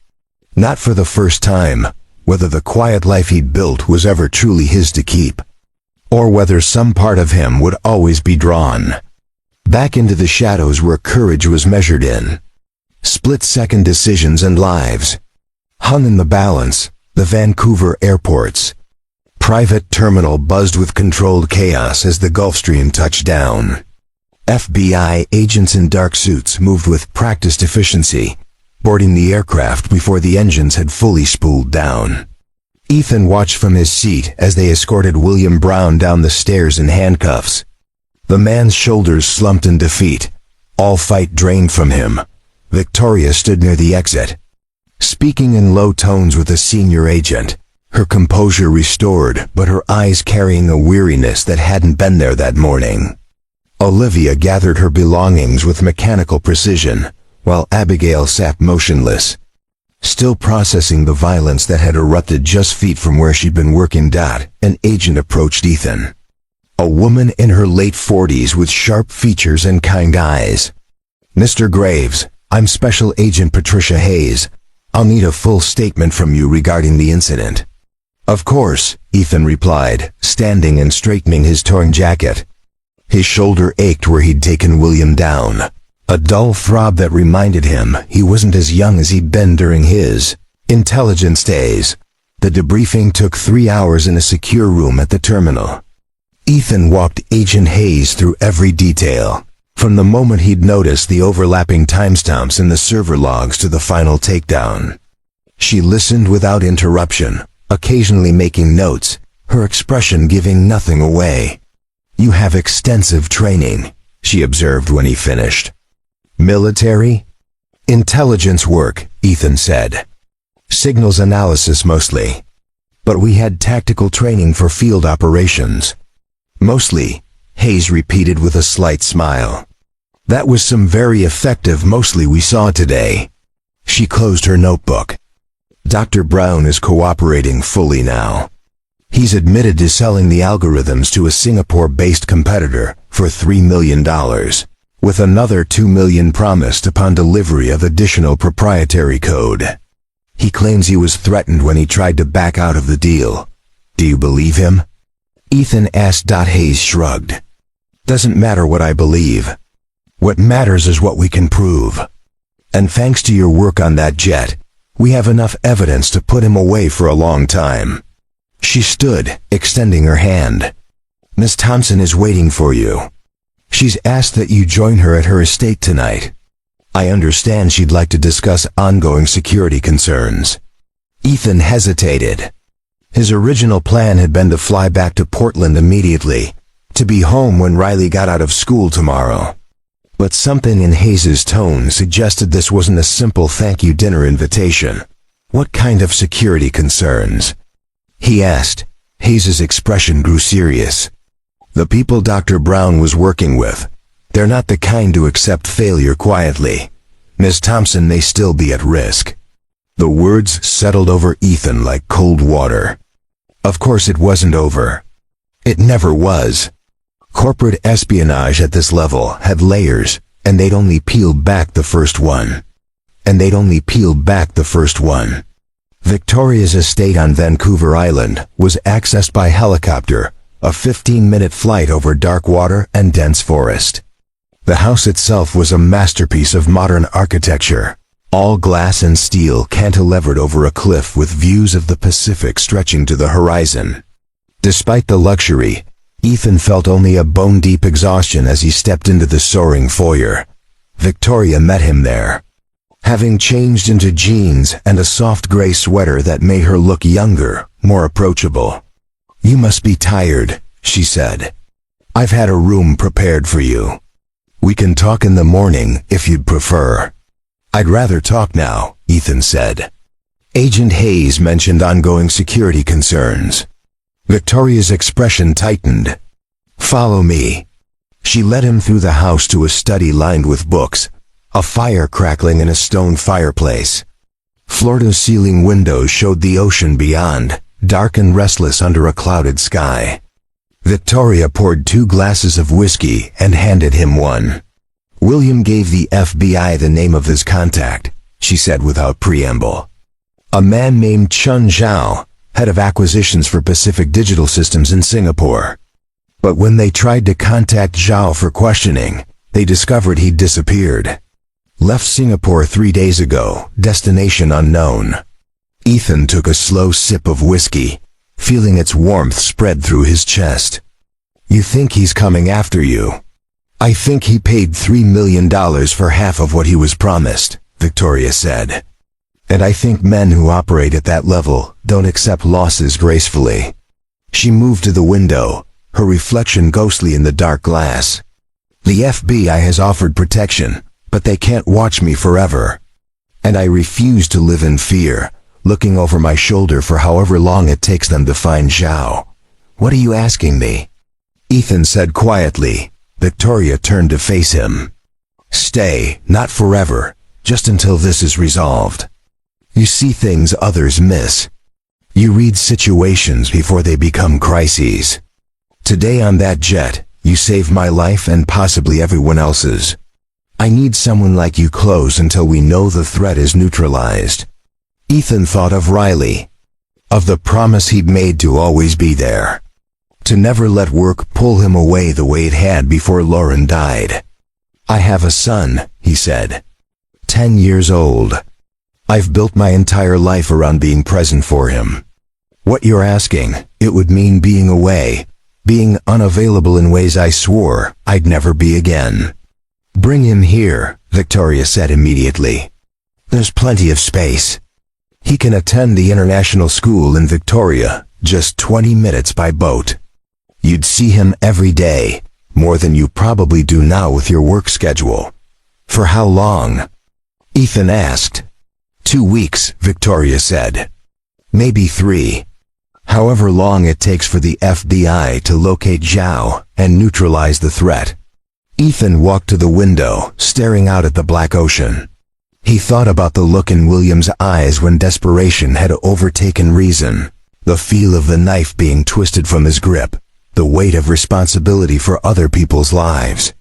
not for the first time, whether the quiet life he'd built was ever truly his to keep, or whether some part of him would always be drawn back into the shadows where courage was measured in split-second decisions and lives. Hung in the balance, the Vancouver airport's private terminal buzzed with controlled chaos as the Gulfstream touched down. FBI agents in dark suits moved with practiced efficiency, boarding the aircraft before the engines had fully spooled down. Ethan watched from his seat as they escorted William Brown down the stairs in handcuffs. The man's shoulders slumped in defeat, all fight drained from him. Victoria stood near the exit, speaking in low tones with a senior agent, her composure restored but her eyes carrying a weariness that hadn't been there that morning. Olivia gathered her belongings with mechanical precision, while Abigail sat motionless, still processing the violence that had erupted just feet from where she'd been working. An agent approached Ethan, a woman in her late 40s with sharp features and kind eyes. "Mr. Graves, I'm Special Agent Patricia Hayes. I'll need a full statement from you regarding the incident." "Of course," Ethan replied, standing and straightening his torn jacket. His shoulder ached where he'd taken William down, a dull throb that reminded him he wasn't as young as he'd been during his intelligence days. The debriefing took 3 hours in a secure room at the terminal. Ethan walked Agent Hayes through every detail, from the moment he'd noticed the overlapping timestamps in the server logs to the final takedown. She listened without interruption, occasionally making notes, her expression giving nothing away. "You have extensive training," she observed when he finished. "Military?" "Intelligence work," Ethan said. "Signals analysis mostly. But we had tactical training for field operations." "Mostly," Hayes repeated with a slight smile. "That was some very effective mostly we saw today." She closed her notebook. "Dr. Brown is cooperating fully now. He's admitted to selling the algorithms to a Singapore-based competitor for $3 million, with another $2 million promised upon delivery of additional proprietary code. He claims he was threatened when he tried to back out of the deal. Do you believe him?" Ethan asked. Hayes shrugged. Doesn't matter what I believe. What matters is what we can prove. And thanks to your work on that jet, we have enough evidence to put him away for a long time. She stood, extending her hand. Miss Thompson is waiting for you. She's asked that you join her at her estate tonight. I understand she'd like to discuss ongoing security concerns. Ethan hesitated. His original plan had been to fly back to Portland immediately, to be home when Riley got out of school tomorrow. But something in Hayes's tone suggested this wasn't a simple thank you dinner invitation. What kind of security concerns? He asked. Hayes's expression grew serious. The people Dr. Brown was working with, they're not the kind to accept failure quietly. Miss Thompson may still be at risk. The words settled over Ethan like cold water. Of course it wasn't over. It never was. Corporate espionage at this level had layers, and they'd only peeled back the first one. Victoria's estate on Vancouver Island was accessed by helicopter, a 15-minute flight over dark water and dense forest. The house itself was a masterpiece of modern architecture, all glass and steel cantilevered over a cliff with views of the Pacific stretching to the horizon. Despite the luxury, Ethan felt only a bone-deep exhaustion as he stepped into the soaring foyer. Victoria met him there. Having changed into jeans and a soft gray sweater that made her look younger, more approachable. You must be tired, she said. I've had a room prepared for you. We can talk in the morning if you'd prefer. I'd rather talk now, Ethan said. Agent Hayes mentioned ongoing security concerns. Victoria's expression tightened. Follow me. She led him through the house to a study lined with books, a fire crackling in a stone fireplace. Floor-to-ceiling windows showed the ocean beyond, dark and restless under a clouded sky. Victoria poured 2 glasses of whiskey and handed him one. William gave the FBI the name of his contact, she said without preamble. A man named Chun Zhao, head of acquisitions for Pacific Digital Systems in Singapore. But when they tried to contact Zhao for questioning, they discovered he'd disappeared. Left Singapore 3 days ago, destination unknown. Ethan took a slow sip of whiskey, feeling its warmth spread through his chest. You think he's coming after you? I think he paid $3 million for half of what he was promised, Victoria said. And I think men who operate at that level don't accept losses gracefully. She moved to the window, her reflection ghostly in the dark glass. The FBI has offered protection, but they can't watch me forever. And I refuse to live in fear, looking over my shoulder for however long it takes them to find Zhao. What are you asking me? Ethan said quietly. Victoria turned to face him. Stay, not forever, just until this is resolved. You see things others miss. You read situations before they become crises. Today on that jet, you saved my life and possibly everyone else's. I need someone like you close until we know the threat is neutralized. Ethan thought of Riley. Of the promise he'd made to always be there. To never let work pull him away the way it had before Lauren died. I have a son, he said. 10 years old. I've built my entire life around being present for him. What you're asking, it would mean being away, being unavailable in ways I swore I'd never be again. Bring him here, Victoria said immediately. There's plenty of space. He can attend the international school in Victoria, just 20 minutes by boat. You'd see him every day, more than you probably do now with your work schedule. For how long? Ethan asked. 2 weeks, Victoria said. Maybe 3. However long it takes for the FBI to locate Zhao and neutralize the threat. Ethan walked to the window, staring out at the black ocean. He thought about the look in William's eyes when desperation had overtaken reason, the feel of the knife being twisted from his grip, the weight of responsibility for other people's lives.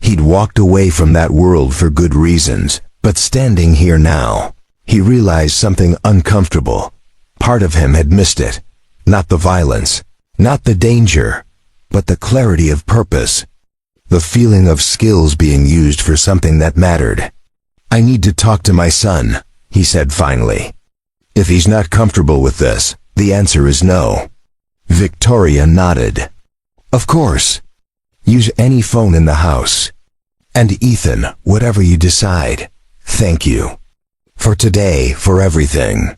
He'd walked away from that world for good reasons, but standing here now, he realized something uncomfortable. Part of him had missed it. Not the violence, Not the danger, but the clarity of purpose. The feeling of skills being used for something that mattered. "I need to talk to my son," he said finally. "If he's not comfortable with this, the answer is no." Victoria nodded. "Of course. Use any phone in the house. And Ethan, whatever you decide, thank you. For today, for everything."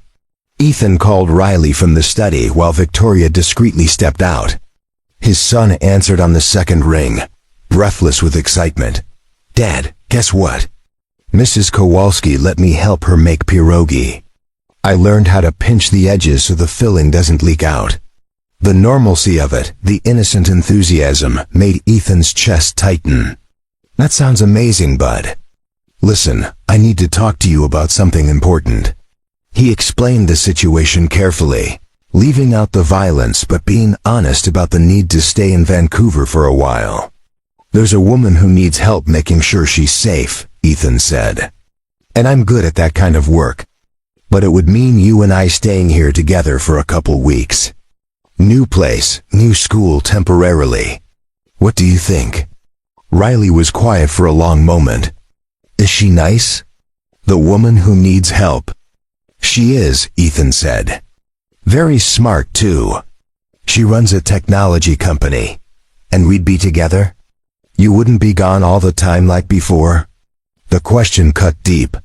Ethan called Riley from the study while Victoria discreetly stepped out. His son answered on the second ring, breathless with excitement. "Dad, guess what? Mrs. Kowalski let me help her make pierogi. I learned how to pinch the edges so the filling doesn't leak out." The normalcy of it, the innocent enthusiasm, made Ethan's chest tighten. "That sounds amazing, bud. Listen, I need to talk to you about something important." He explained the situation carefully, leaving out the violence but being honest about the need to stay in Vancouver for a while. "There's a woman who needs help making sure she's safe," Ethan said. "And I'm good at that kind of work. But it would mean you and I staying here together for a couple weeks. New place, new school temporarily. What do you think?" Riley was quiet for a long moment. "Is she nice? The woman who needs help?" "She is," Ethan said. "Very smart, too. She runs a technology company. And we'd be together? You wouldn't be gone all the time like before?" The question cut deep.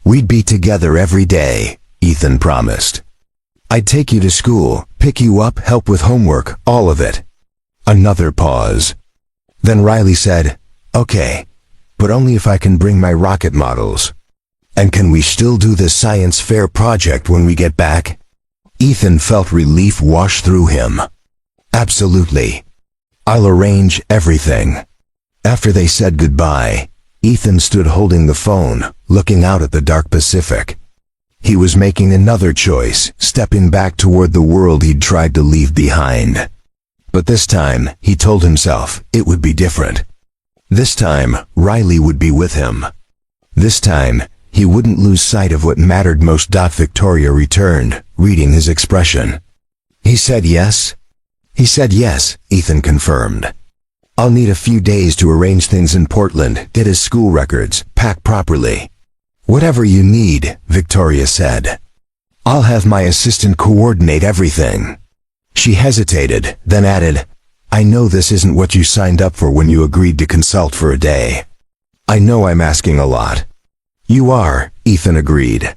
"We'd be together every day," Ethan promised. "I'd take you to school, pick you up, help with homework, all of it." Another pause. Then Riley said, "Okay, but only if I can bring my rocket models. And can we still do the science fair project when we get back?" Ethan felt relief wash through him. "Absolutely. I'll arrange everything." After they said goodbye, Ethan stood holding the phone, looking out at the dark Pacific. He was making another choice, stepping back toward the world he'd tried to leave behind. But this time, he told himself, it would be different. This time, Riley would be with him. This time, he wouldn't lose sight of what mattered most. Victoria returned, reading his expression. "He said yes?" "He said yes," Ethan confirmed. "I'll need a few days to arrange things in Portland, get his school records, pack properly." "Whatever you need," Victoria said. "I'll have my assistant coordinate everything." She hesitated, then added, "I know this isn't what you signed up for when you agreed to consult for a day. I know I'm asking a lot." "You are," Ethan agreed.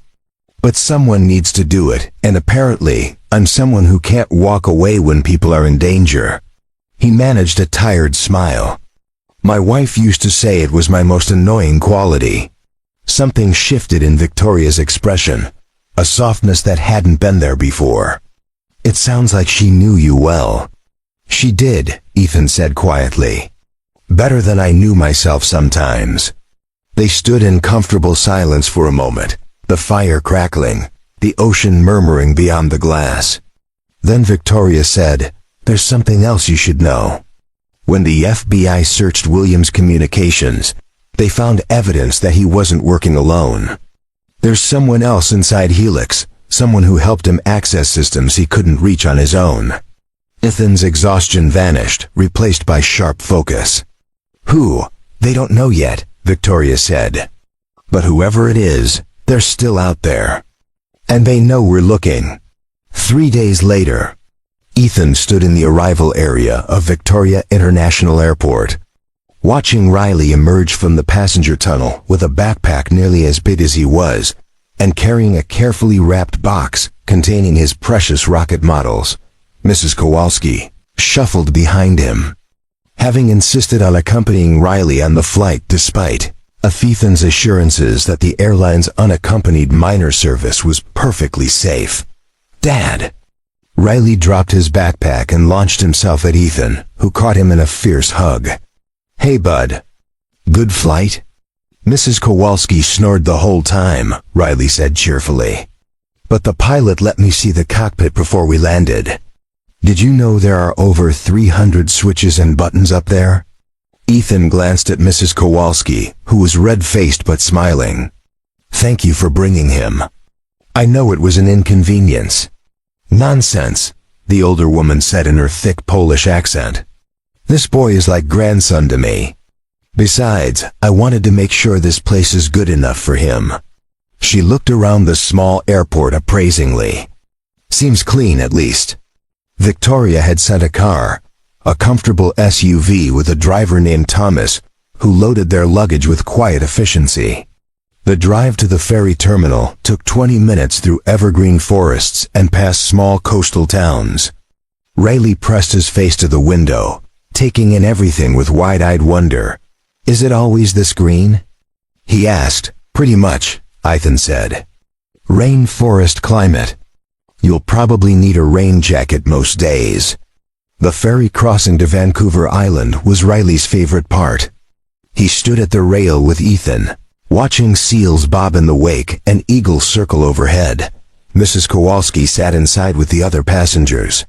"But someone needs to do it, and apparently, I'm someone who can't walk away when people are in danger." He managed a tired smile. "My wife used to say it was my most annoying quality." Something shifted in Victoria's expression, a softness that hadn't been there before. "It sounds like she knew you well." "She did," Ethan said quietly. "Better than I knew myself sometimes." They stood in comfortable silence for a moment, the fire crackling, the ocean murmuring beyond the glass. Then Victoria said, "There's something else you should know. When the FBI searched Williams' communications, they found evidence that he wasn't working alone. There's someone else inside Helix, someone who helped him access systems he couldn't reach on his own." Ethan's exhaustion vanished, replaced by sharp focus. "Who? They don't know yet," Victoria said. "But whoever it is, they're still out there. And they know we're looking." 3 days later, Ethan stood in the arrival area of Victoria International Airport, watching Riley emerge from the passenger tunnel with a backpack nearly as big as he was, and carrying a carefully wrapped box containing his precious rocket models. Mrs. Kowalski shuffled behind him. Having insisted on accompanying Riley on the flight despite Ethan's assurances that the airline's unaccompanied minor service was perfectly safe. "Dad!" Riley dropped his backpack and launched himself at Ethan, who caught him in a fierce hug. "Hey, bud. Good flight?" "Mrs. Kowalski snored the whole time," Riley said cheerfully. "But the pilot let me see the cockpit before we landed. Did you know there are over 300 switches and buttons up there?" Ethan glanced at Mrs. Kowalski, who was red-faced but smiling. "Thank you for bringing him. I know it was an inconvenience." "Nonsense," the older woman said in her thick Polish accent. "This boy is like grandson to me. Besides, I wanted to make sure this place is good enough for him." She looked around the small airport appraisingly. "Seems clean at least." Victoria had sent a car, a comfortable SUV with a driver named Thomas, who loaded their luggage with quiet efficiency. The drive to the ferry terminal took 20 minutes through evergreen forests and past small coastal towns. Riley pressed his face to the window, taking in everything with wide-eyed wonder. "Is it always this green?" he asked. "Pretty much," Ethan said. "Rainforest climate. You'll probably need a rain jacket most days." The ferry crossing to Vancouver Island was Riley's favorite part. He stood at the rail with Ethan, watching seals bob in the wake and eagles circle overhead. Mrs. Kowalski sat inside with the other passengers,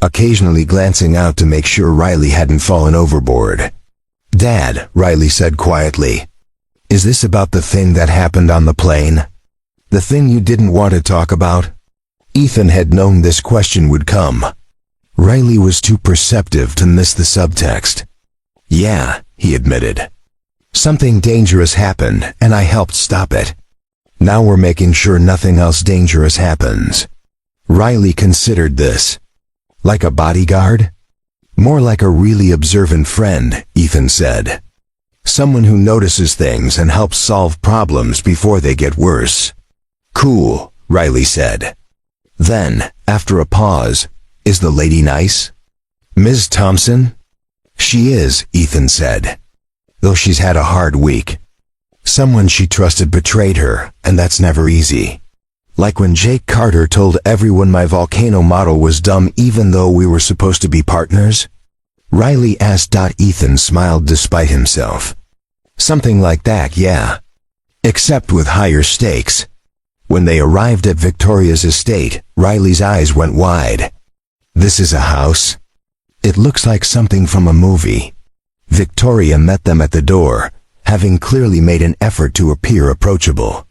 occasionally glancing out to make sure Riley hadn't fallen overboard. "Dad," Riley said quietly, "is this about the thing that happened on the plane? The thing you didn't want to talk about?" Ethan had known this question would come. Riley was too perceptive to miss the subtext. "Yeah," he admitted. "Something dangerous happened, and I helped stop it. Now we're making sure nothing else dangerous happens." Riley considered this. "Like a bodyguard?" "More like a really observant friend," Ethan said. "Someone who notices things and helps solve problems before they get worse." "Cool," Riley said. Then, after a pause, "Is the lady nice?" "Ms. Thompson?" "She is," Ethan said. "Though she's had a hard week. Someone she trusted betrayed her, and that's never easy. Like when Jake Carter told everyone my volcano model was dumb even though we were supposed to be partners?" Riley asked. Ethan smiled despite himself. "Something like that, yeah. Except with higher stakes." When they arrived at Victoria's estate, Riley's eyes went wide. "This is a house? It looks like something from a movie." Victoria met them at the door, having clearly made an effort to appear approachable.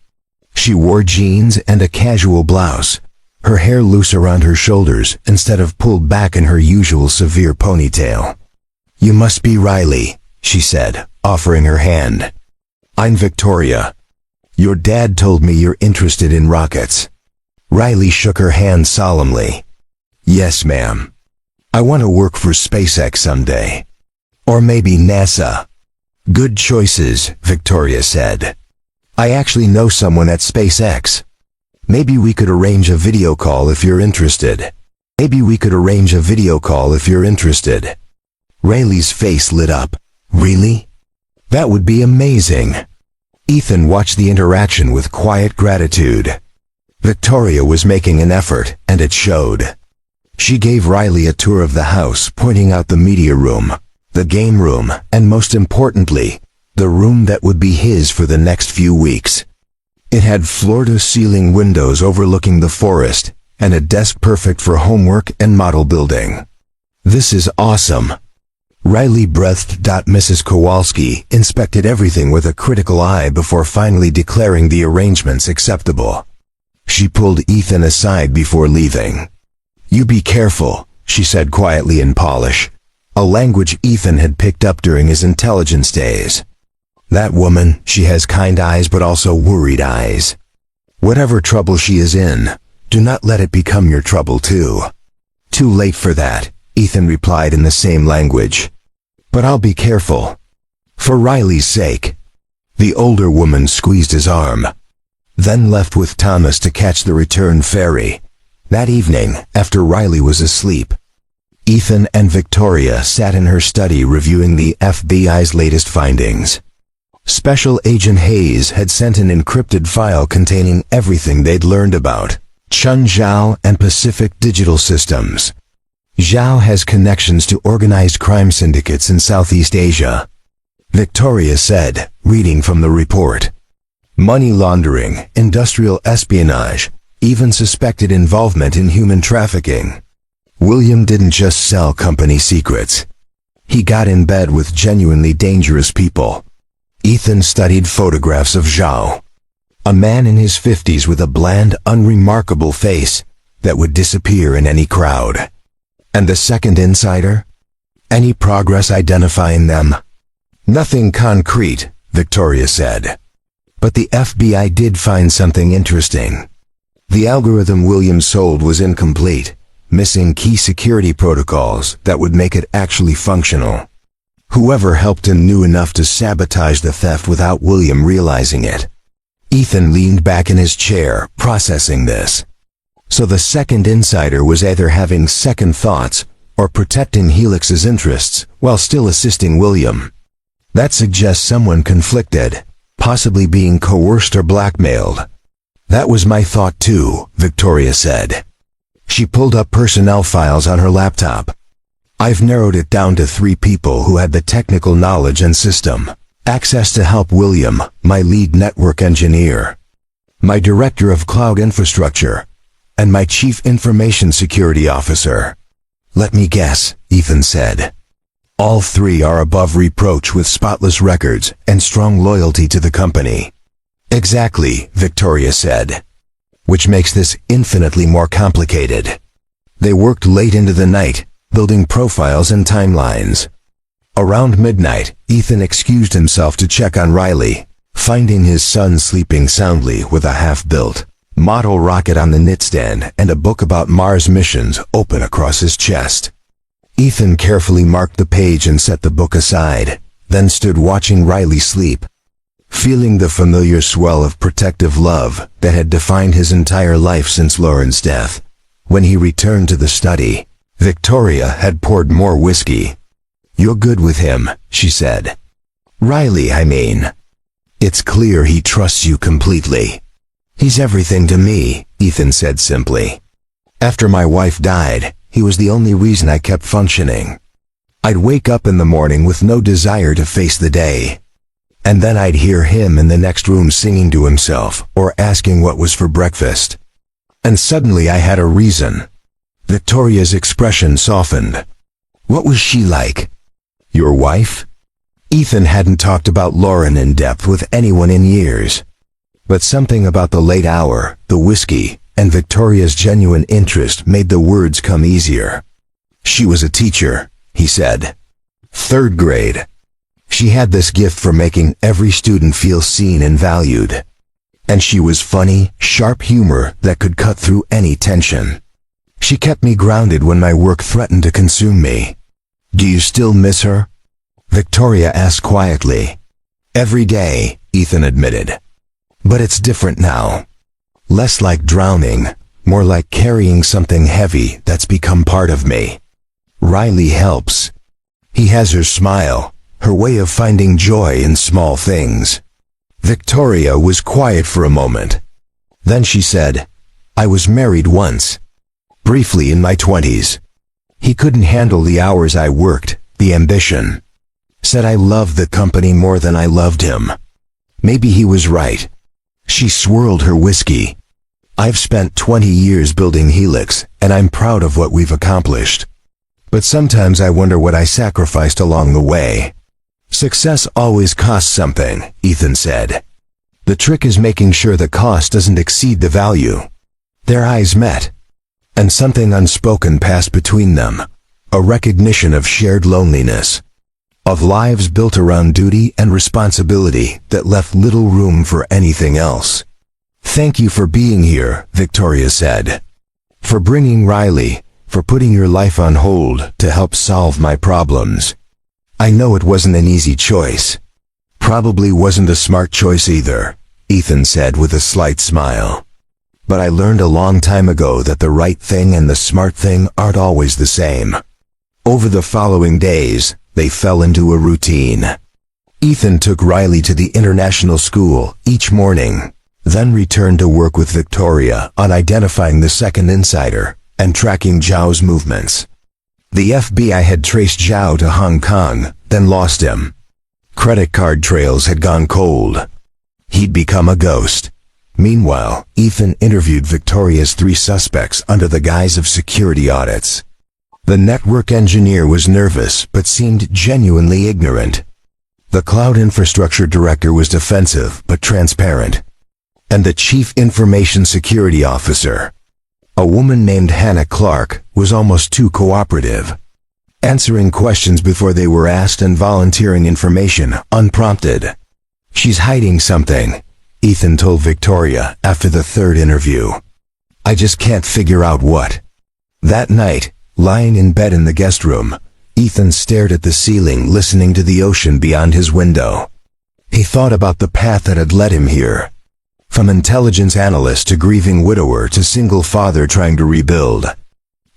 She wore jeans and a casual blouse, her hair loose around her shoulders instead of pulled back in her usual severe ponytail. "You must be Riley," she said, offering her hand. "I'm Victoria. Your dad told me you're interested in rockets." Riley shook her hand solemnly. "Yes, ma'am. I want to work for SpaceX someday. Or maybe NASA." "Good choices," Victoria said. "I actually know someone at SpaceX. Maybe we could arrange a video call if you're interested." Riley's face lit up. "Really? That would be amazing." Ethan watched the interaction with quiet gratitude. Victoria was making an effort, and it showed. She gave Riley a tour of the house, pointing out the media room, the game room, and most importantly, the room that would be his for the next few weeks. It had floor-to-ceiling windows overlooking the forest, and a desk perfect for homework and model building. "This is awesome." Riley breathed. Mrs. Kowalski inspected everything with a critical eye before finally declaring the arrangements acceptable. She pulled Ethan aside before leaving. "You be careful," she said quietly in Polish, a language Ethan had picked up during his intelligence days. "That woman, she has kind eyes but also worried eyes. Whatever trouble she is in, do not let it become your trouble too." "Too late for that," Ethan replied in the same language. "But I'll be careful. For Riley's sake." The older woman squeezed his arm, then left with Thomas to catch the return ferry. That evening, after Riley was asleep, Ethan and Victoria sat in her study reviewing the FBI's latest findings. Special Agent Hayes had sent an encrypted file containing everything they'd learned about Chun Zhao and Pacific Digital Systems. Zhao has connections to organized crime syndicates in Southeast Asia. Victoria said, reading from the report. Money laundering, industrial espionage, even suspected involvement in human trafficking. William didn't just sell company secrets. He got in bed with genuinely dangerous people. Ethan studied photographs of Zhao, a man in his 50s with a bland, unremarkable face that would disappear in any crowd. And the second insider? Any progress identifying them? Nothing concrete, Victoria said. But the FBI did find something interesting. The algorithm William sold was incomplete, missing key security protocols that would make it actually functional. Whoever helped him knew enough to sabotage the theft without William realizing it. Ethan leaned back in his chair, processing this. So the second insider was either having second thoughts or protecting Helix's interests while still assisting William. That suggests someone conflicted, possibly being coerced or blackmailed. That was my thought too, Victoria said. She pulled up personnel files on her laptop. I've narrowed it down to 3 people who had the technical knowledge and system access to help William, my lead network engineer, my director of cloud infrastructure, and my chief information security officer. Let me guess, Ethan said. All 3 are above reproach with spotless records and strong loyalty to the company. Exactly, Victoria said. Which makes this infinitely more complicated. They worked late into the night, building profiles and timelines. Around midnight, Ethan excused himself to check on Riley, finding his son sleeping soundly with a half-built model rocket on the nightstand and a book about Mars missions open across his chest. Ethan carefully marked the page and set the book aside, then stood watching Riley sleep, feeling the familiar swell of protective love that had defined his entire life since Lauren's death. When he returned to the study, Victoria had poured more whiskey. "You're good with him," she said. "Riley, I mean. It's clear he trusts you completely." "He's everything to me," Ethan said simply. "After my wife died, he was the only reason I kept functioning. I'd wake up in the morning with no desire to face the day. And then I'd hear him in the next room singing to himself or asking what was for breakfast. And suddenly I had a reason." Victoria's expression softened. "What was she like?" "Your wife?" Ethan hadn't talked about Lauren in depth with anyone in years. But something about the late hour, the whiskey, and Victoria's genuine interest made the words come easier. "She was a teacher," he said. "3rd grade. She had this gift for making every student feel seen and valued. And she was funny, sharp humor that could cut through any tension. She kept me grounded when my work threatened to consume me." "Do you still miss her?" Victoria asked quietly. "Every day," Ethan admitted. "But it's different now. Less like drowning, more like carrying something heavy that's become part of me. Riley helps. He has her smile, her way of finding joy in small things." Victoria was quiet for a moment. Then she said, "I was married once. Briefly in my 20s. He couldn't handle the hours I worked, the ambition. Said I loved the company more than I loved him. Maybe he was right." She swirled her whiskey. "I've spent 20 years building Helix, and I'm proud of what we've accomplished. But sometimes I wonder what I sacrificed along the way." "Success always costs something," Ethan said. "The trick is making sure the cost doesn't exceed the value." Their eyes met, and something unspoken passed between them, a recognition of shared loneliness, of lives built around duty and responsibility that left little room for anything else. "Thank you for being here," Victoria said. "For bringing Riley, for putting your life on hold to help solve my problems. I know it wasn't an easy choice. Probably wasn't a smart choice either," Ethan said with a slight smile. "But I learned a long time ago that the right thing and the smart thing aren't always the same." Over the following days, they fell into a routine. Ethan took Riley to the international school each morning, then returned to work with Victoria on identifying the second insider and tracking Zhao's movements. The FBI had traced Zhao to Hong Kong, then lost him. Credit card trails had gone cold. He'd become a ghost. Meanwhile, Ethan interviewed Victoria's 3 suspects under the guise of security audits. The network engineer was nervous but seemed genuinely ignorant. The cloud infrastructure director was defensive but transparent. And the chief information security officer, A woman named Hannah Clark was almost too cooperative, answering questions before they were asked and volunteering information unprompted. "She's hiding something," Ethan told Victoria after the third interview. "I just can't figure out what." That night, lying in bed in the guest room, Ethan stared at the ceiling, listening to the ocean beyond his window. He thought about the path that had led him here. From intelligence analyst to grieving widower to single father trying to rebuild.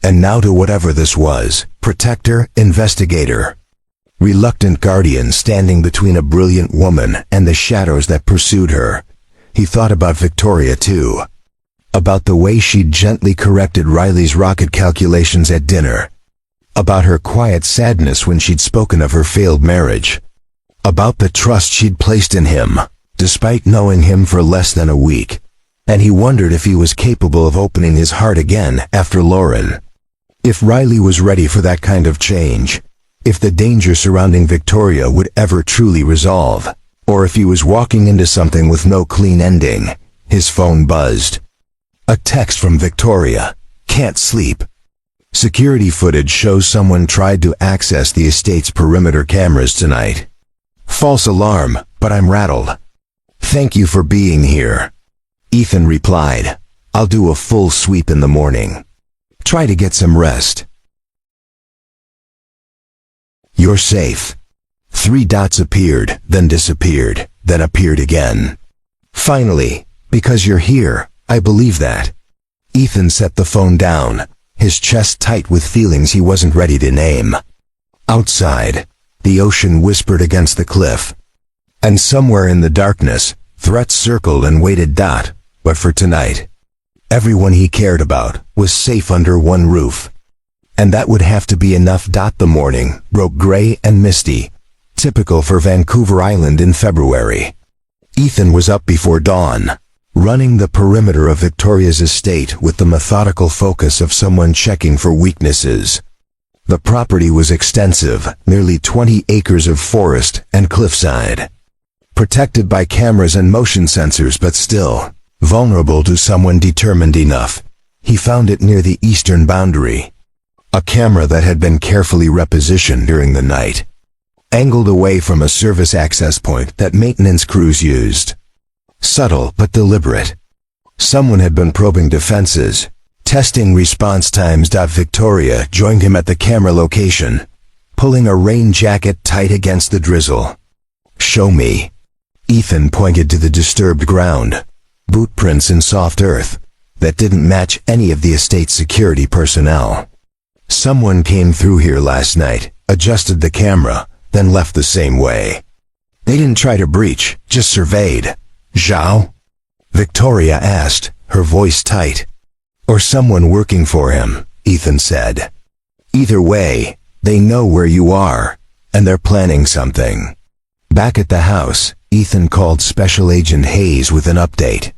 And now to whatever this was, protector, investigator. Reluctant guardian standing between a brilliant woman and the shadows that pursued her. He thought about Victoria too. About the way she'd gently corrected Riley's rocket calculations at dinner. About her quiet sadness when she'd spoken of her failed marriage. About the trust she'd placed in him, despite knowing him for less than a week. And he wondered if he was capable of opening his heart again after Lauren. If Riley was ready for that kind of change. If the danger surrounding Victoria would ever truly resolve. Or if he was walking into something with no clean ending. His phone buzzed. A text from Victoria. "Can't sleep. Security footage shows someone tried to access the estate's perimeter cameras tonight. False alarm, but I'm rattled. Thank you for being here." Ethan replied, "I'll do a full sweep in the morning. Try to get some rest. You're safe." 3 dots appeared, then disappeared, then appeared again. Finally, "Because you're here, I believe that." Ethan set the phone down, his chest tight with feelings he wasn't ready to name. Outside, the ocean whispered against the cliff. And somewhere in the darkness, threats circled and waited. But for tonight, everyone he cared about was safe under one roof. And that would have to be enough. The morning broke gray and misty, typical for Vancouver Island in February. Ethan was up before dawn, running the perimeter of Victoria's estate with the methodical focus of someone checking for weaknesses. The property was extensive, nearly 20 acres of forest and cliffside. Protected by cameras and motion sensors, but still vulnerable to someone determined enough. He found it near the eastern boundary. A camera that had been carefully repositioned during the night, angled away from a service access point that maintenance crews used. Subtle but deliberate. Someone had been probing defenses, testing response times. Victoria joined him at the camera location, pulling a rain jacket tight against the drizzle. "Show me." Ethan pointed to the disturbed ground, boot prints in soft earth that didn't match any of the estate's security personnel. "Someone came through here last night, adjusted the camera, then left the same way. They didn't try to breach, just surveyed." "Zhao?" Victoria asked, her voice tight. "Or someone working for him," Ethan said. "Either way, they know where you are, and they're planning something." Back at the house, Ethan called Special Agent Hayes with an update.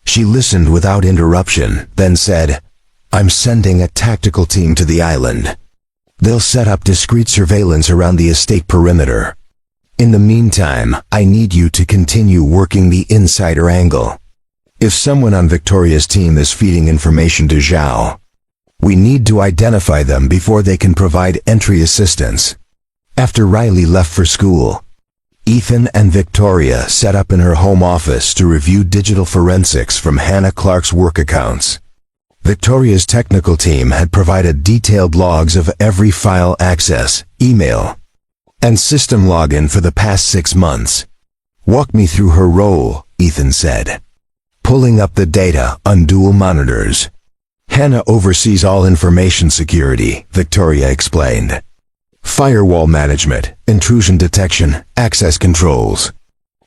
She listened without interruption, then said, "I'm sending a tactical team to the island. They'll set up discreet surveillance around the estate perimeter. In the meantime, I need you to continue working the insider angle. If someone on Victoria's team is feeding information to Zhao, we need to identify them before they can provide entry assistance." After Riley left for school, Ethan and Victoria set up in her home office to review digital forensics from Hannah Clark's work accounts. Victoria's technical team had provided detailed logs of every file access, email, and system login for the past 6 months. "Walk me through her role," Ethan said. "Pulling up the data on dual monitors. Hannah oversees all information security," Victoria explained. "Firewall management, intrusion detection, access controls.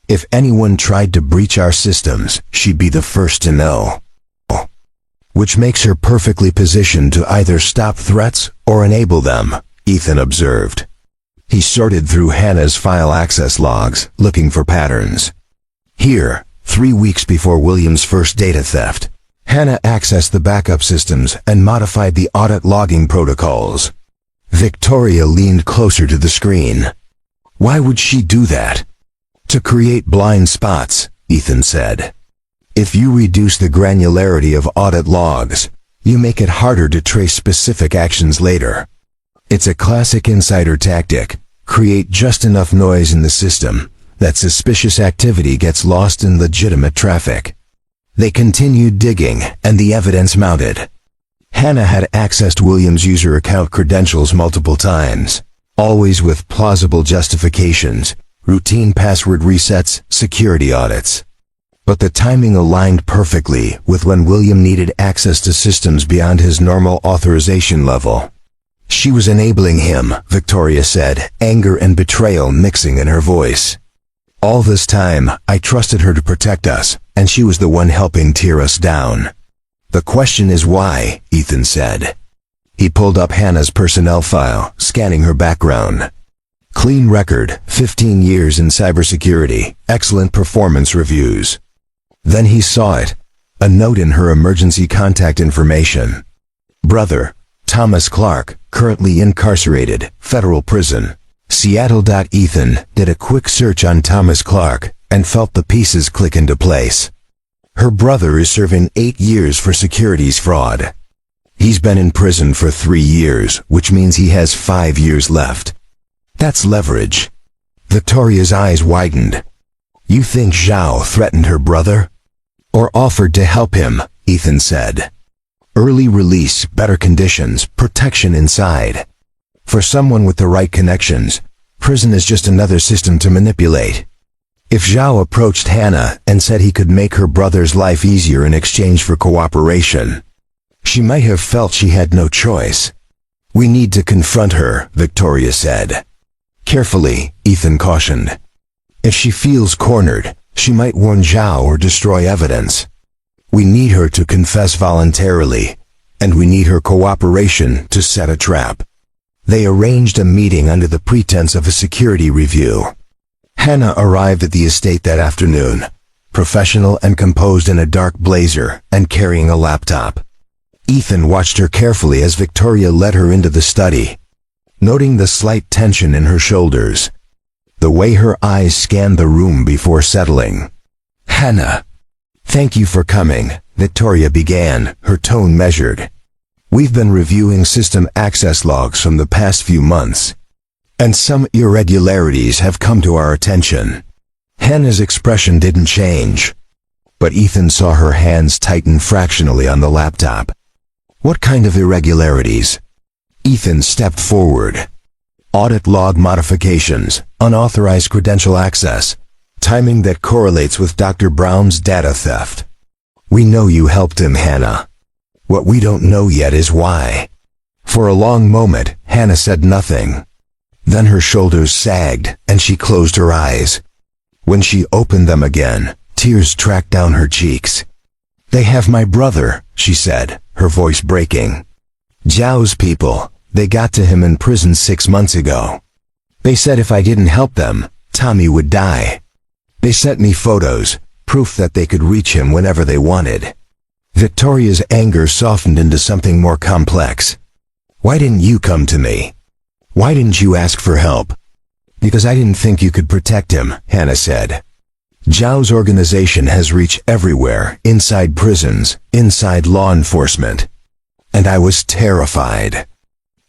If anyone tried to breach our systems, she'd be the first to know. Which makes her perfectly positioned to either stop threats or enable them," Ethan observed. He sorted through Hannah's file access logs, looking for patterns. Here, 3 weeks before William's first data theft, Hannah accessed the backup systems and modified the audit logging protocols. Victoria leaned closer to the screen. "Why would she do that?" "To create blind spots," Ethan said. "If you reduce the granularity of audit logs, You make it harder to trace specific actions later. It's a classic insider tactic. Create just enough noise in the system that suspicious activity gets lost in legitimate traffic. They continued digging, and the evidence mounted. Hannah had accessed William's user account credentials multiple times, always with plausible justifications, routine password resets, security audits. But the timing aligned perfectly with when William needed access to systems beyond his normal authorization level. She was enabling him, Victoria said, anger and betrayal mixing in her voice. All this time, I trusted her to protect us, and she was the one helping tear us down. The question is why, Ethan said. He pulled up Hannah's personnel file, scanning her background. Clean record, 15 years in cybersecurity, excellent performance reviews. Then he saw it, a note in her emergency contact information. Brother, Thomas Clark, currently incarcerated, federal prison. Seattle. Ethan did a quick search on Thomas Clark and felt the pieces click into place. Her brother is serving 8 years for securities fraud. He's been in prison for 3 years, which means he has 5 years left. That's leverage. Victoria's eyes widened. You think Zhao threatened her brother? Or offered to help him, Ethan said. Early release, better conditions, protection inside. For someone with the right connections, prison is just another system to manipulate. If Zhao approached Hannah and said he could make her brother's life easier in exchange for cooperation, she might have felt she had no choice. We need to confront her, Victoria said. Carefully, Ethan cautioned. If she feels cornered, she might warn Zhao or destroy evidence. We need her to confess voluntarily, and we need her cooperation to set a trap. They arranged a meeting under the pretense of a security review. Hannah arrived at the estate that afternoon, professional and composed in a dark blazer and carrying a laptop. Ethan watched her carefully as Victoria led her into the study, noting the slight tension in her shoulders, the way her eyes scanned the room before settling. Hannah, thank you for coming, Victoria began, her tone measured. We've been reviewing system access logs from the past few months, and some irregularities have come to our attention. Hannah's expression didn't change, but Ethan saw her hands tighten fractionally on the laptop. What kind of irregularities? Ethan stepped forward. Audit log modifications, unauthorized credential access, timing that correlates with Dr. Brown's data theft. We know you helped him, Hannah. What we don't know yet is why. For a long moment, Hannah said nothing. Then her shoulders sagged, and she closed her eyes. When she opened them again, tears tracked down her cheeks. They have my brother, she said, her voice breaking. Zhao's people, they got to him in prison 6 months ago. They said if I didn't help them, Tommy would die. They sent me photos, proof that they could reach him whenever they wanted. Victoria's anger softened into something more complex. Why didn't you come to me? Why didn't you ask for help? Because I didn't think you could protect him, Hannah said. Zhao's organization has reached everywhere, inside prisons, inside law enforcement. And I was terrified.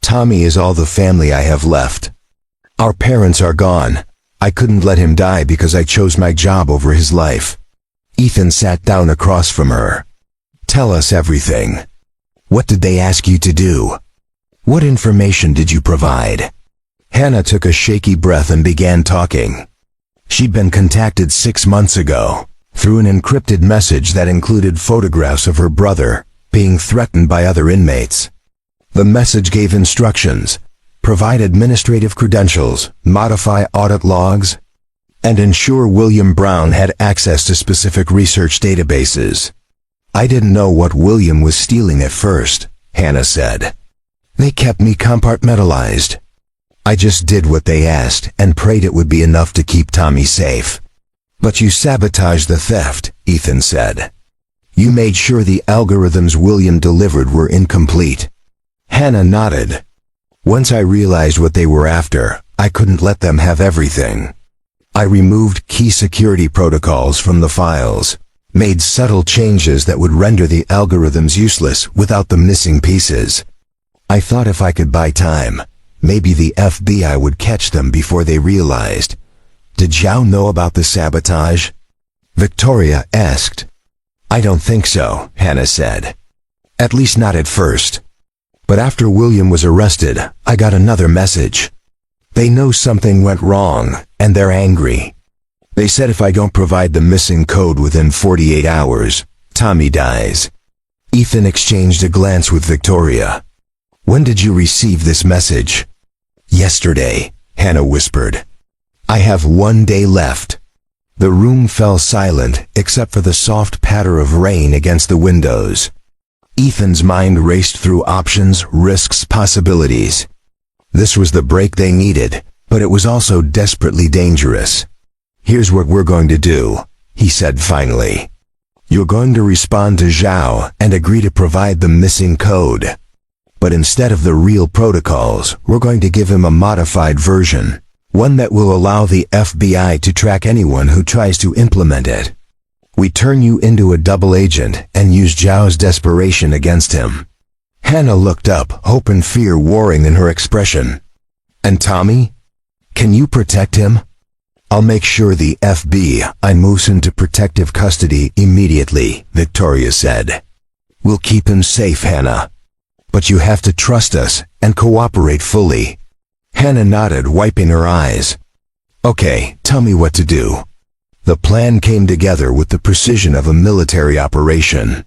Tommy is all the family I have left. Our parents are gone. I couldn't let him die because I chose my job over his life. Ethan sat down across from her. Tell us everything. What did they ask you to do? What information did you provide? Hannah took a shaky breath and began talking. She'd been contacted 6 months ago, through an encrypted message that included photographs of her brother being threatened by other inmates. The message gave instructions: provide administrative credentials, modify audit logs, and ensure William Brown had access to specific research databases. I didn't know what William was stealing at first, Hannah said. They kept me compartmentalized. I just did what they asked and prayed it would be enough to keep Tommy safe. But you sabotaged the theft, Ethan said. You made sure the algorithms William delivered were incomplete. Hannah nodded. Once I realized what they were after, I couldn't let them have everything. I removed key security protocols from the files, made subtle changes that would render the algorithms useless without the missing pieces. I thought if I could buy time, maybe the FBI would catch them before they realized. Did Zhao know about the sabotage? Victoria asked. I don't think so, Hannah said. At least not at first. But after William was arrested, I got another message. They know something went wrong, and they're angry. They said if I don't provide the missing code within 48 hours, Tommy dies. Ethan exchanged a glance with Victoria. When did you receive this message? Yesterday, Hannah whispered. I have 1 day left. The room fell silent except for the soft patter of rain against the windows. Ethan's mind raced through options, risks, possibilities. This was the break they needed, but it was also desperately dangerous. Here's what we're going to do, he said finally. You're going to respond to Zhao and agree to provide the missing code. But instead of the real protocols, we're going to give him a modified version, one that will allow the FBI to track anyone who tries to implement it. We turn you into a double agent and use Zhao's desperation against him. Hannah looked up, hope and fear warring in her expression. And Tommy? Can you protect him? I'll make sure the FBI moves into protective custody immediately, Victoria said. We'll keep him safe, Hannah. But you have to trust us and cooperate fully. Hannah nodded, wiping her eyes. Okay, tell me what to do. The plan came together with the precision of a military operation.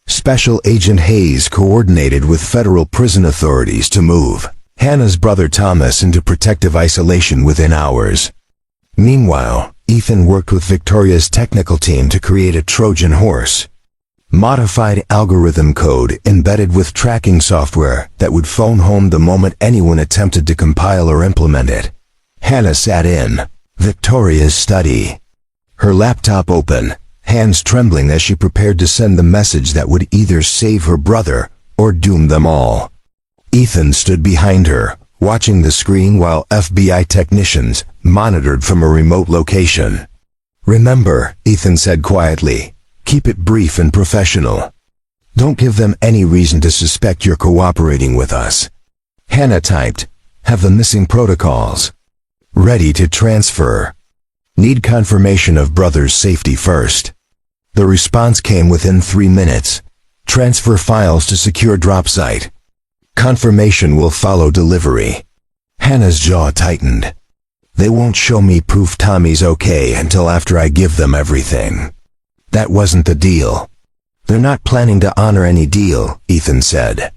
Special Agent Hayes coordinated with federal prison authorities to move Hannah's brother Thomas into protective isolation within hours. Meanwhile, Ethan worked with Victoria's technical team to create a Trojan horse. Modified algorithm code embedded with tracking software that would phone home the moment anyone attempted to compile or implement it. Hannah sat in Victoria's study, her laptop open, hands trembling as she prepared to send the message that would either save her brother or doom them all. Ethan stood behind her, watching the screen while FBI technicians monitored from a remote location. Remember, Ethan said quietly, keep it brief and professional. Don't give them any reason to suspect you're cooperating with us. Hannah typed, have the missing protocols. Ready to transfer. Need confirmation of brother's safety first. The response came within 3 minutes. Transfer files to secure drop site. Confirmation will follow delivery. Hannah's jaw tightened. They won't show me proof Tommy's okay until after I give them everything. That wasn't the deal. They're not planning to honor any deal, Ethan said.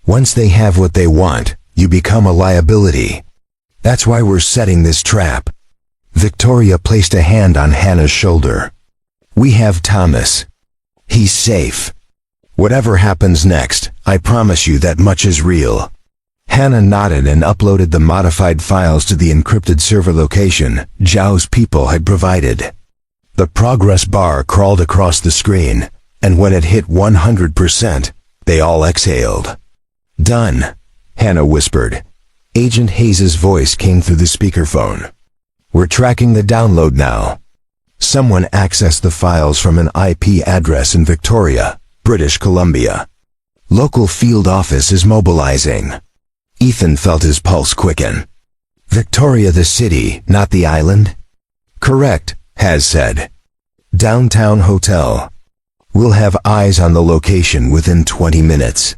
Once they have what they want, you become a liability. That's why we're setting this trap. Victoria placed a hand on Hannah's shoulder. We have Thomas. He's safe. Whatever happens next, I promise you that much is real. Hannah nodded and uploaded the modified files to the encrypted server location Zhao's people had provided. The progress bar crawled across the screen, and when it hit 100%, they all exhaled. Done, Hannah whispered. Agent Hayes' voice came through the speakerphone. We're tracking the download now. Someone accessed the files from an IP address in Victoria, British Columbia. Local field office is mobilizing. Ethan felt his pulse quicken. Victoria the city, not the island? Correct, Has said. Downtown hotel. We'll have eyes on the location within 20 minutes.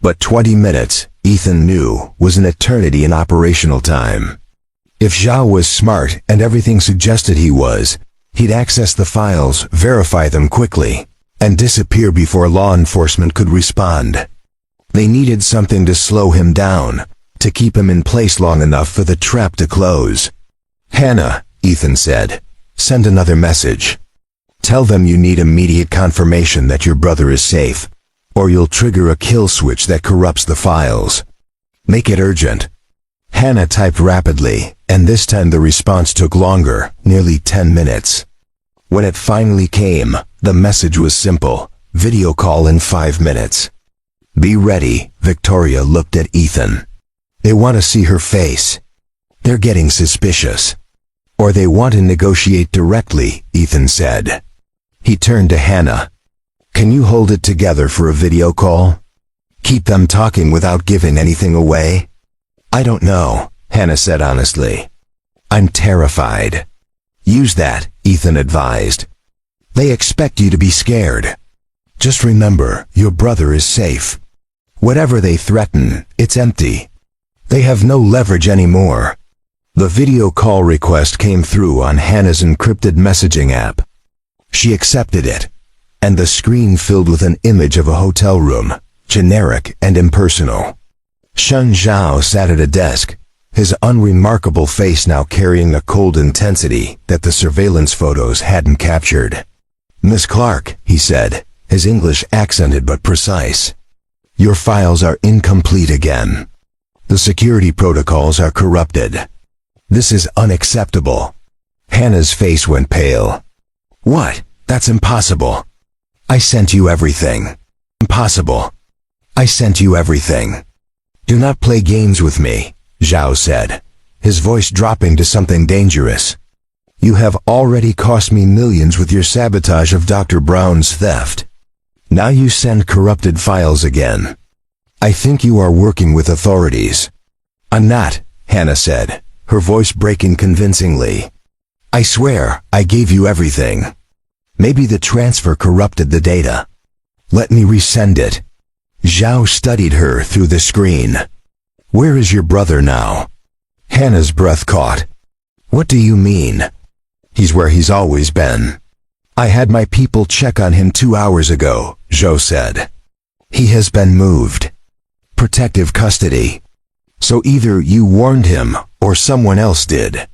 But 20 minutes, Ethan knew, was an eternity in operational time. If Zhao was smart and everything suggested he was, he'd access the files, verify them quickly, and disappear before law enforcement could respond. They needed something to slow him down, to keep him in place long enough for the trap to close. Hannah, Ethan said, send another message. Tell them you need immediate confirmation that your brother is safe, or you'll trigger a kill switch that corrupts the files. Make it urgent. Hannah typed rapidly, and this time the response took longer, nearly 10 minutes. When it finally came, the message was simple: video call in 5 minutes. Be ready, Victoria looked at Ethan. They want to see her face. They're getting suspicious. Or they want to negotiate directly, Ethan said. He turned to Hannah. Can you hold it together for a video call? Keep them talking without giving anything away? I don't know, Hannah said honestly. I'm terrified. Use that, Ethan advised. They expect you to be scared. Just remember, your brother is safe. Whatever they threaten, it's empty. They have no leverage anymore. The video call request came through on Hannah's encrypted messaging app. She accepted it, and the screen filled with an image of a hotel room, generic and impersonal. Shun Zhao sat at a desk, his unremarkable face now carrying a cold intensity that the surveillance photos hadn't captured. Miss Clark, he said, his English accented but precise. Your files are incomplete again. The security protocols are corrupted. This is unacceptable. Hannah's face went pale. What? That's impossible. I sent you everything. Impossible. I sent you everything. Do not play games with me, Zhao said, his voice dropping to something dangerous. You have already cost me millions with your sabotage of Dr. Brown's theft. Now you send corrupted files again. I think you are working with authorities. I'm not, Hannah said, her voice breaking convincingly. I swear, I gave you everything. Maybe the transfer corrupted the data. Let me resend it. Zhao studied her through the screen. Where is your brother now? Hannah's breath caught. What do you mean? He's where he's always been. I had my people check on him 2 hours ago, Zhou said. He has been moved. Protective custody. So either you warned him, or someone else did.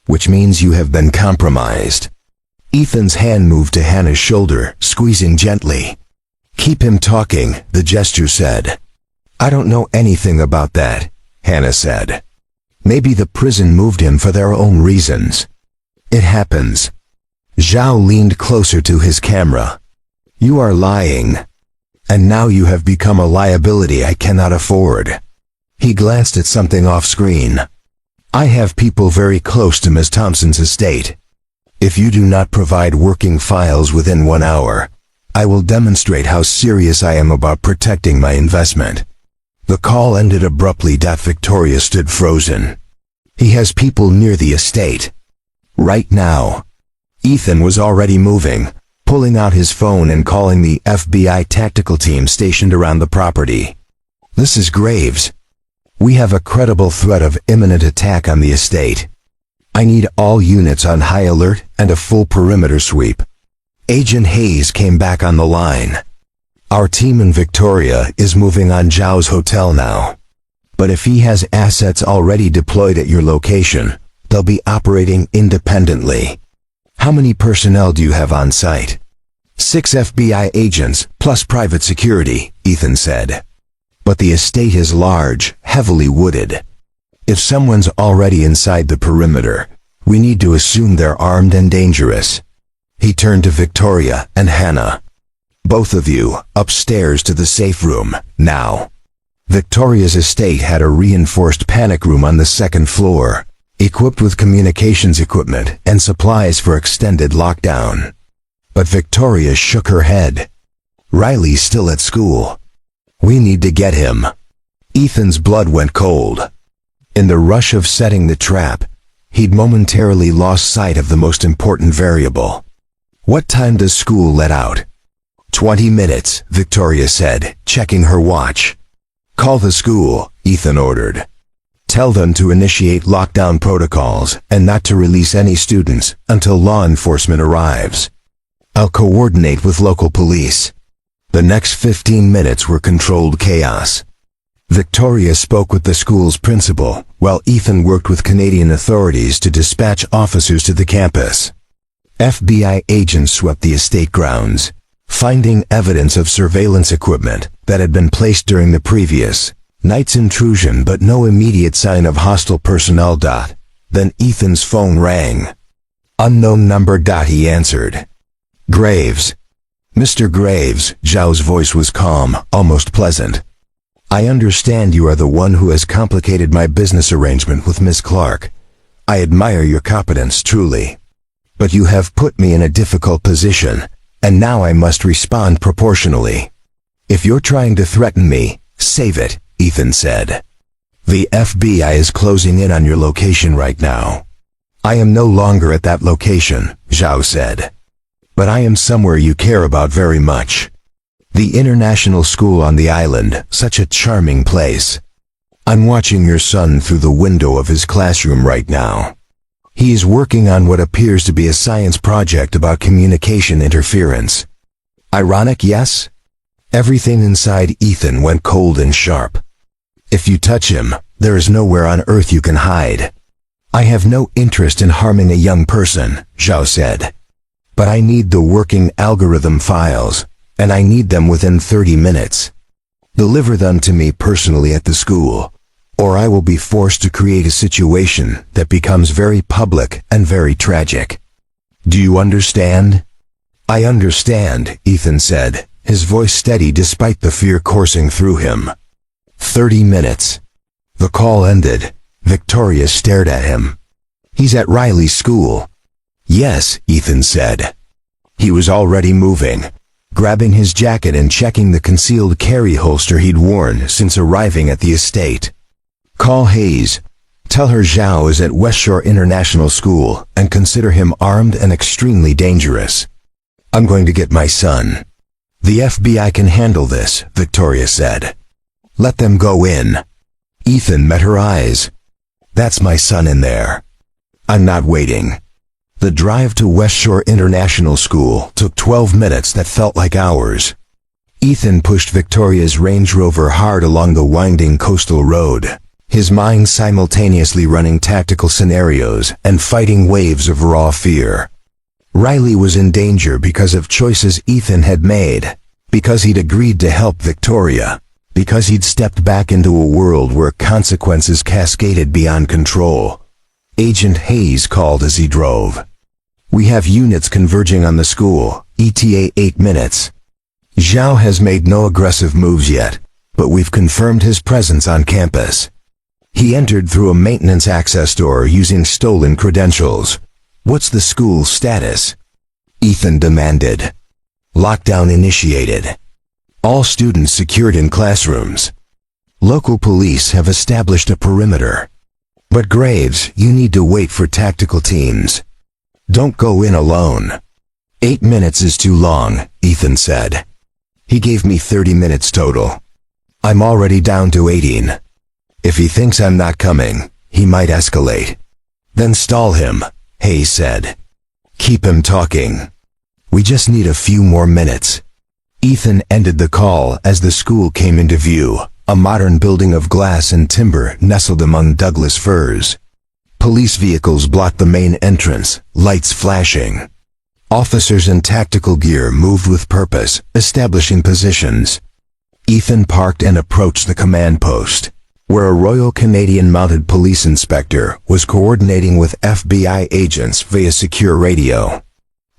Which means you have been compromised. Ethan's hand moved to Hannah's shoulder, squeezing gently. Keep him talking, the gesture said. I don't know anything about that, Hannah said. Maybe the prison moved him for their own reasons. It happens. Zhao leaned closer to his camera. You are lying. And now you have become a liability I cannot afford. He glanced at something off-screen. I have people very close to Ms. Thompson's estate. If you do not provide working files within 1 hour, I will demonstrate how serious I am about protecting my investment. The call ended abruptly. Victoria stood frozen. He has people near the estate. Right now. Ethan was already moving, pulling out his phone and calling the FBI tactical team stationed around the property. This is Graves. We have a credible threat of imminent attack on the estate. I need all units on high alert and a full perimeter sweep. Agent Hayes came back on the line. Our team in Victoria is moving on Zhao's hotel now. But if he has assets already deployed at your location, they'll be operating independently. How many personnel do you have on site? 6 FBI agents, plus private security, Ethan said. But the estate is large, heavily wooded. If someone's already inside the perimeter, we need to assume they're armed and dangerous. He turned to Victoria and Hannah. Both of you, upstairs to the safe room, now. Victoria's estate had a reinforced panic room on the 2nd floor, equipped with communications equipment and supplies for extended lockdown. But Victoria shook her head. Riley's still at school. We need to get him. Ethan's blood went cold. In the rush of setting the trap, he'd momentarily lost sight of the most important variable. What time does school let out? 20 minutes, Victoria said, checking her watch. Call the school, Ethan ordered. Tell them to initiate lockdown protocols and not to release any students until law enforcement arrives. I'll coordinate with local police. The next 15 minutes were controlled chaos. Victoria spoke with the school's principal, while Ethan worked with Canadian authorities to dispatch officers to the campus. FBI agents swept the estate grounds, finding evidence of surveillance equipment that had been placed during the previous night's intrusion, but no immediate sign of hostile personnel. Then Ethan's phone rang. Unknown number. He answered. Graves. Mr. Graves, Zhao's voice was calm, almost pleasant. I understand you are the one who has complicated my business arrangement with Miss Clark. I admire your competence, truly. But you have put me in a difficult position, and now I must respond proportionally. If you're trying to threaten me, save it, Ethan said. The FBI is closing in on your location right now. I am no longer at that location, Zhao said. But I am somewhere you care about very much. The international school on the island, such a charming place. I'm watching your son through the window of his classroom right now. He is working on what appears to be a science project about communication interference. Ironic, yes? Everything inside Ethan went cold and sharp. If you touch him, there is nowhere on earth you can hide. I have no interest in harming a young person, Zhao said. But I need the working algorithm files, and I need them within 30 minutes. Deliver them to me personally at the school, or I will be forced to create a situation that becomes very public and very tragic. Do you understand? I understand, Ethan said, his voice steady despite the fear coursing through him. 30 minutes. The call ended. Victoria stared at him. He's at Riley's school. Yes, Ethan said. He was already moving, grabbing his jacket and checking the concealed carry holster he'd worn since arriving at the estate. Call Hayes. Tell her Zhao is at West Shore International School and consider him armed and extremely dangerous. I'm going to get my son. The FBI can handle this, Victoria said. Let them go in. Ethan met her eyes. That's my son in there. I'm not waiting. The drive to West Shore International School took 12 minutes that felt like hours. Ethan pushed Victoria's Range Rover hard along the winding coastal road, his mind simultaneously running tactical scenarios and fighting waves of raw fear. Riley was in danger because of choices Ethan had made, because he'd agreed to help Victoria, because he'd stepped back into a world where consequences cascaded beyond control. Agent Hayes called as he drove. We have units converging on the school, ETA 8 minutes. Zhao has made no aggressive moves yet, but we've confirmed his presence on campus. He entered through a maintenance access door using stolen credentials. What's the school's status? Ethan demanded. Lockdown initiated. All students secured in classrooms. Local police have established a perimeter. But Graves, you need to wait for tactical teams. Don't go in alone. 8 minutes is too long, Ethan said. He gave me 30 minutes total. I'm already down to 18. If he thinks I'm not coming, he might escalate. Then stall him, Hayes said. Keep him talking. We just need a few more minutes. Ethan ended the call as the school came into view, a modern building of glass and timber nestled among Douglas firs. Police vehicles blocked the main entrance, lights flashing. Officers in tactical gear moved with purpose, establishing positions. Ethan parked and approached the command post, where a Royal Canadian Mounted Police inspector was coordinating with FBI agents via secure radio.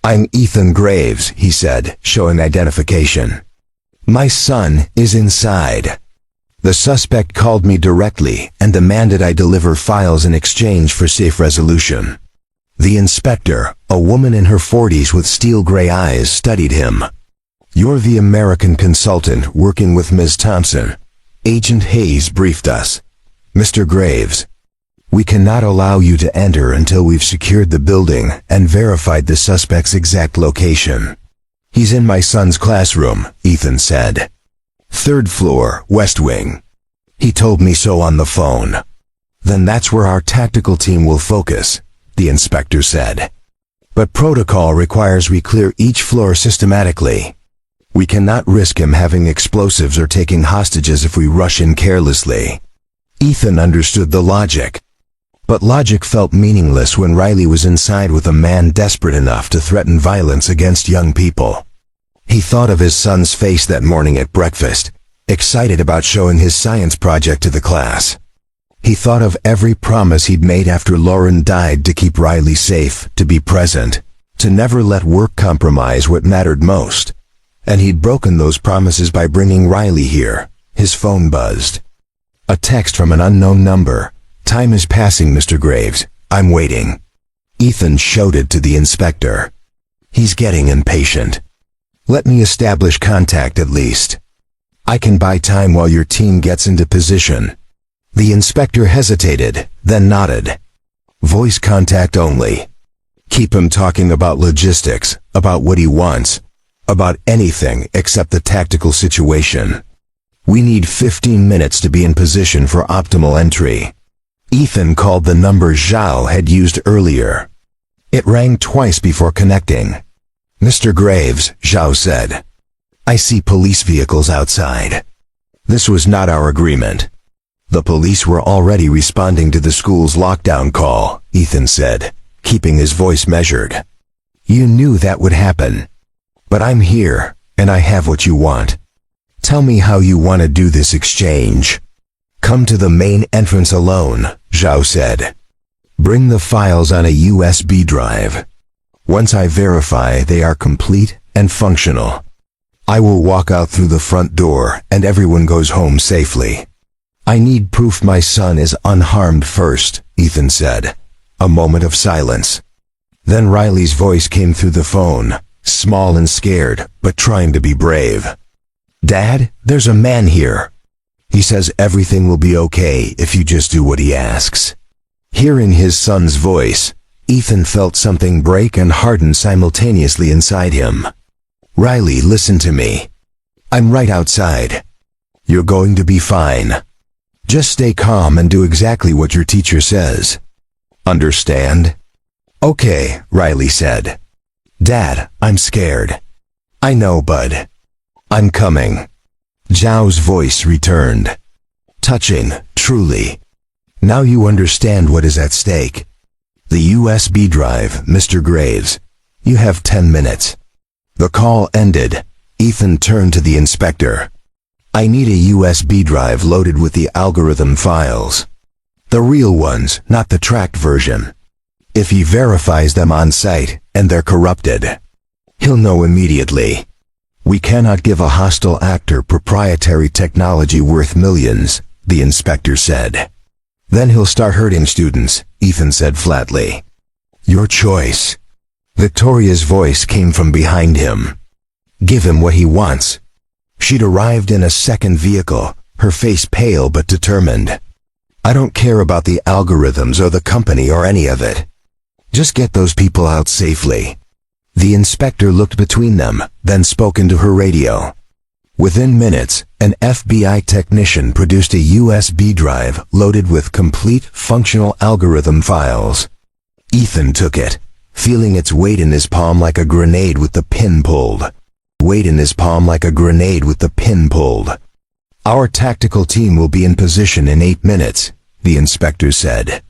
I'm Ethan Graves, he said, showing identification. My son is inside. The suspect called me directly and demanded I deliver files in exchange for safe resolution. The inspector, a woman in her 40s with steel-gray eyes, studied him. You're the American consultant working with Ms. Thompson. Agent Hayes briefed us. Mr. Graves, we cannot allow you to enter until we've secured the building and verified the suspect's exact location. He's in my son's classroom, Ethan said. 3rd floor, West Wing. He told me so on the phone. Then that's where our tactical team will focus, the inspector said. But protocol requires we clear each floor systematically. We cannot risk him having explosives or taking hostages if we rush in carelessly. Ethan understood the logic. But logic felt meaningless when Riley was inside with a man desperate enough to threaten violence against young people. He thought of his son's face that morning at breakfast, excited about showing his science project to the class. He thought of every promise he'd made after Lauren died to keep Riley safe, to be present, to never let work compromise what mattered most. And he'd broken those promises by bringing Riley here. His phone buzzed. A text from an unknown number. Time is passing, Mr. Graves. I'm waiting. Ethan showed it to the inspector. He's getting impatient. Let me establish contact at least. I can buy time while your team gets into position. The inspector hesitated, then nodded. Voice contact only. Keep him talking about logistics, about what he wants, about anything except the tactical situation. We need 15 minutes to be in position for optimal entry. Ethan called the number Zhao had used earlier. It rang twice before connecting. Mr. Graves, Zhao said. I see police vehicles outside. This was not our agreement. The police were already responding to the school's lockdown call, Ethan said, keeping his voice measured. You knew that would happen. But I'm here, and I have what you want. Tell me how you want to do this exchange. Come to the main entrance alone, Zhao said. Bring the files on a USB drive. Once I verify they are complete and functional, I will walk out through the front door and everyone goes home safely. I need proof my son is unharmed first, Ethan said. A moment of silence. Then Riley's voice came through the phone, small and scared, but trying to be brave. Dad, there's a man here. He says everything will be okay if you just do what he asks. Hearing his son's voice, Ethan felt something break and harden simultaneously inside him. Riley, listen to me. I'm right outside. You're going to be fine. Just stay calm and do exactly what your teacher says. Understand? Okay, Riley said. Dad, I'm scared. I know, bud. I'm coming. Zhao's voice returned. Touching, truly. Now you understand what is at stake. The USB drive, Mr. Graves. You have 10 minutes. The call ended. Ethan turned to the inspector. I need a USB drive loaded with the algorithm files. The real ones, not the tracked version. If he verifies them on site, and they're corrupted, he'll know immediately. We cannot give a hostile actor proprietary technology worth millions, the inspector said. Then he'll start hurting students, Ethan said flatly. Your choice. Victoria's voice came from behind him. Give him what he wants. She'd arrived in a second vehicle, her face pale but determined. I don't care about the algorithms or the company or any of it. Just get those people out safely. The inspector looked between them, then spoke into her radio. Within minutes, an FBI technician produced a USB drive loaded with complete functional algorithm files. Ethan took it, feeling its weight in his palm like a grenade with the pin pulled. Weight in his palm like a grenade with the pin pulled. Our tactical team will be in position in 8 minutes, the inspector said.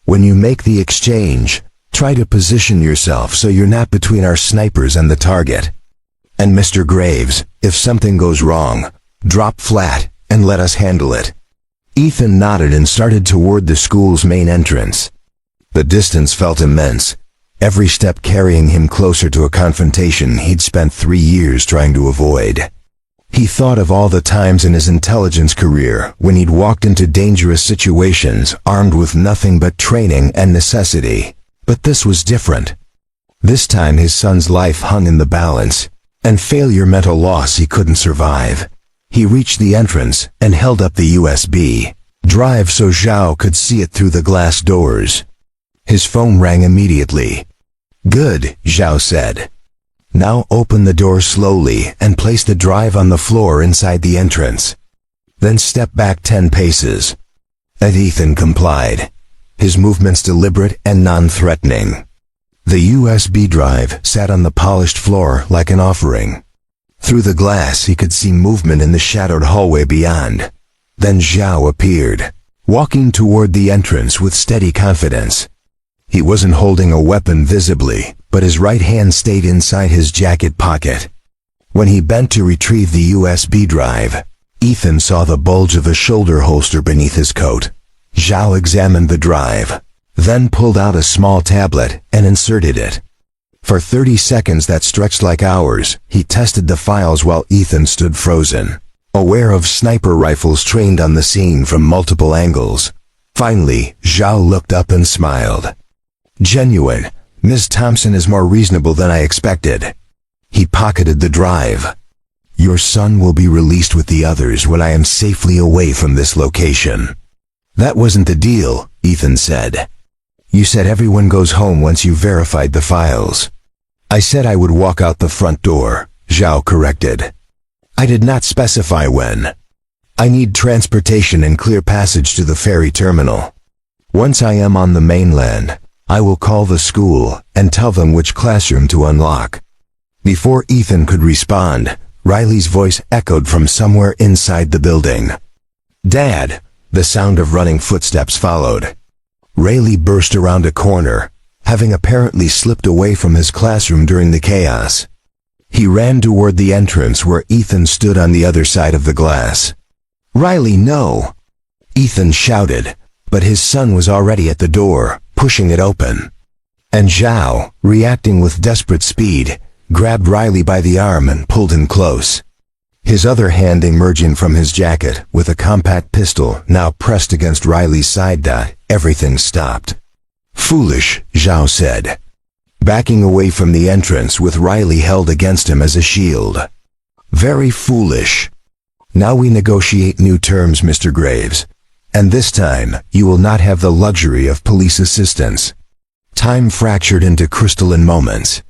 When you make the exchange, try to position yourself so you're not between our snipers and the target. And Mr. Graves, if something goes wrong, drop flat and let us handle it. Ethan nodded and started toward the school's main entrance. The distance felt immense, every step carrying him closer to a confrontation he'd spent 3 years trying to avoid. He thought of all the times in his intelligence career when he'd walked into dangerous situations armed with nothing but training and necessity. But this was different. This time his son's life hung in the balance, and failure meant a loss he couldn't survive. He reached the entrance and held up the USB drive so Zhao could see it through the glass doors. His phone rang immediately. Good, Zhao said. Now open the door slowly and place the drive on the floor inside the entrance. Then step back 10 paces. And Ethan complied, his movements deliberate and non-threatening. The USB drive sat on the polished floor like an offering. Through the glass he could see movement in the shadowed hallway beyond. Then Zhao appeared, walking toward the entrance with steady confidence. He wasn't holding a weapon visibly, but his right hand stayed inside his jacket pocket. When he bent to retrieve the USB drive, Ethan saw the bulge of a shoulder holster beneath his coat. Zhao examined the drive, then pulled out a small tablet and inserted it. For 30 seconds that stretched like hours, he tested the files while Ethan stood frozen, aware of sniper rifles trained on the scene from multiple angles. Finally, Zhao looked up and smiled. Genuine. Ms. Thompson is more reasonable than I expected. He pocketed the drive. Your son will be released with the others when I am safely away from this location. That wasn't the deal, Ethan said. You said everyone goes home once you verified the files. I said I would walk out the front door, Zhao corrected. I did not specify when. I need transportation and clear passage to the ferry terminal. Once I am on the mainland, I will call the school and tell them which classroom to unlock. Before Ethan could respond, Riley's voice echoed from somewhere inside the building. Dad! The sound of running footsteps followed. Riley burst around a corner, having apparently slipped away from his classroom during the chaos. He ran toward the entrance where Ethan stood on the other side of the glass. Riley, no! Ethan shouted, but his son was already at the door, pushing it open. And Zhao, reacting with desperate speed, grabbed Riley by the arm and pulled him close. His other hand emerging from his jacket with a compact pistol now pressed against Riley's side. Everything stopped. Foolish, Zhao said, backing away from the entrance with Riley held against him as a shield. Very foolish. Now we negotiate new terms, Mr. Graves. And this time, you will not have the luxury of police assistance. Time fractured into crystalline moments.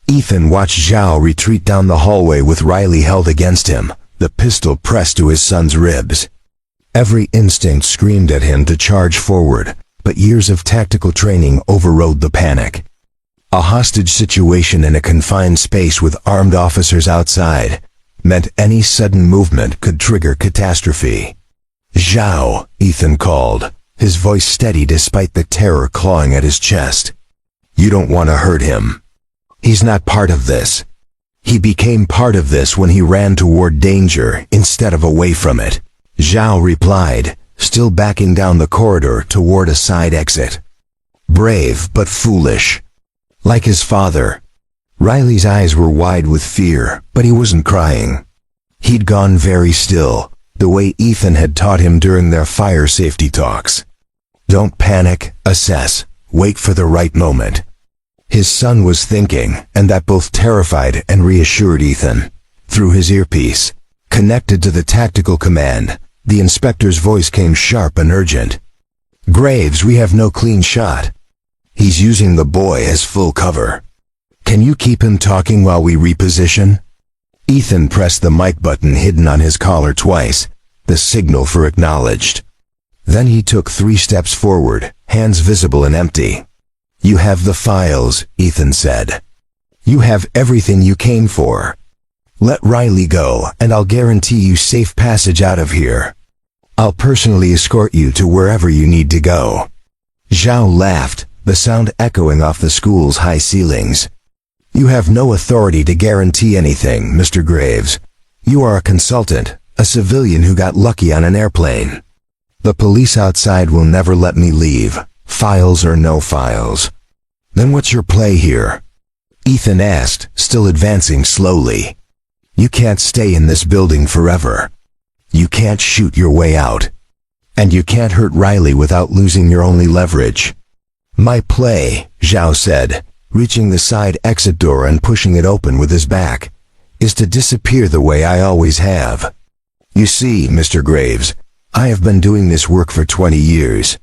Ethan watched Zhao retreat down the hallway with Riley held against him, the pistol pressed to his son's ribs. Every instinct screamed at him to charge forward, but years of tactical training overrode the panic. A hostage situation in a confined space with armed officers outside meant any sudden movement could trigger catastrophe. Zhao, Ethan called, his voice steady despite the terror clawing at his chest. You don't want to hurt him. He's not part of this. He became part of this when he ran toward danger instead of away from it, Zhao replied, still backing down the corridor toward a side exit. Brave but foolish. Like his father. Riley's eyes were wide with fear, but he wasn't crying. He'd gone very still, the way Ethan had taught him during their fire safety talks. Don't panic, assess, wait for the right moment. His son was thinking, and that both terrified and reassured Ethan. Through his earpiece, connected to the tactical command, the inspector's voice came sharp and urgent. Graves, we have no clean shot. He's using the boy as full cover. Can you keep him talking while we reposition? Ethan pressed the mic button hidden on his collar twice, the signal for acknowledged. Then he took 3 steps forward, hands visible and empty. You have the files, Ethan said. You have everything you came for. Let Riley go, and I'll guarantee you safe passage out of here. I'll personally escort you to wherever you need to go. Zhao laughed, the sound echoing off the school's high ceilings. You have no authority to guarantee anything, Mr. Graves. You are a consultant, a civilian who got lucky on an airplane. The police outside will never let me leave. Files or no files. Then what's your play here? Ethan asked, still advancing slowly. You can't stay in this building forever. You can't shoot your way out. And you can't hurt Riley without losing your only leverage. My play, Zhao said, reaching the side exit door and pushing it open with his back, is to disappear the way I always have. You see, Mr. Graves, I have been doing this work for 20 years.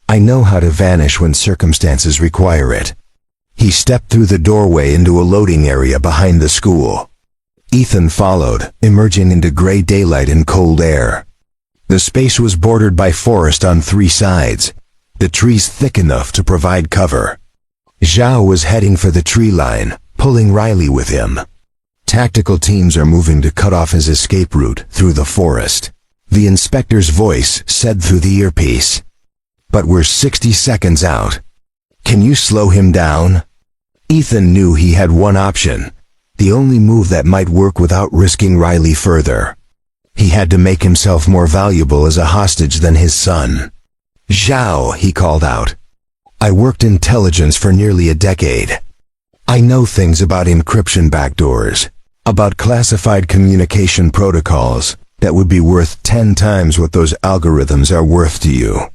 I know how to vanish when circumstances require it. He stepped through the doorway into a loading area behind the school. Ethan followed, emerging into gray daylight and cold air. The space was bordered by forest on 3 sides, the trees thick enough to provide cover. Zhao was heading for the tree line, pulling Riley with him. Tactical teams are moving to cut off his escape route through the forest, the inspector's voice said through the earpiece. But we're 60 seconds out. Can you slow him down? Ethan knew he had one option, the only move that might work without risking Riley further. He had to make himself more valuable as a hostage than his son. Zhao, he called out. I worked intelligence for nearly a decade. I know things about encryption backdoors, about classified communication protocols that would be worth 10 times what those algorithms are worth to you.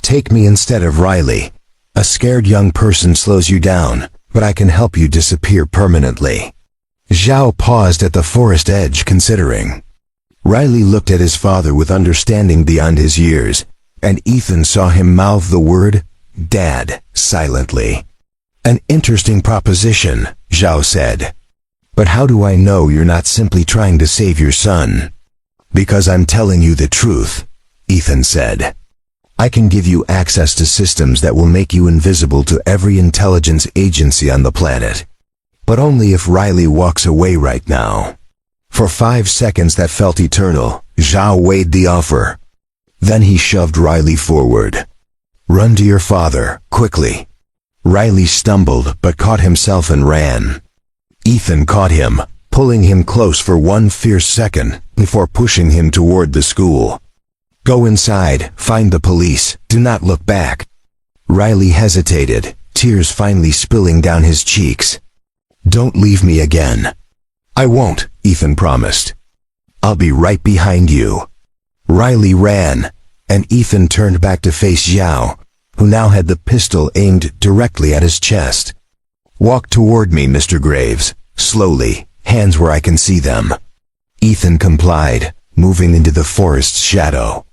Take me instead of Riley. A scared young person slows you down, but I can help you disappear permanently. Zhao paused at the forest edge, considering. Riley looked at his father with understanding beyond his years, and Ethan saw him mouth the word, "Dad," silently. "An interesting proposition," Zhao said. "But how do I know you're not simply trying to save your son?" "Because I'm telling you the truth," Ethan said. "I can give you access to systems that will make you invisible to every intelligence agency on the planet. But only if Riley walks away right now." For 5 seconds that felt eternal, Zhao weighed the offer. Then he shoved Riley forward. "Run to your father, quickly." Riley stumbled but caught himself and ran. Ethan caught him, pulling him close for 1 fierce second before pushing him toward the school. "Go inside, find the police, do not look back." Riley hesitated, tears finally spilling down his cheeks. "Don't leave me again." "I won't," Ethan promised. "I'll be right behind you." Riley ran, and Ethan turned back to face Zhao, who now had the pistol aimed directly at his chest. "Walk toward me, Mr. Graves, slowly, hands where I can see them." Ethan complied, moving into the forest's shadow.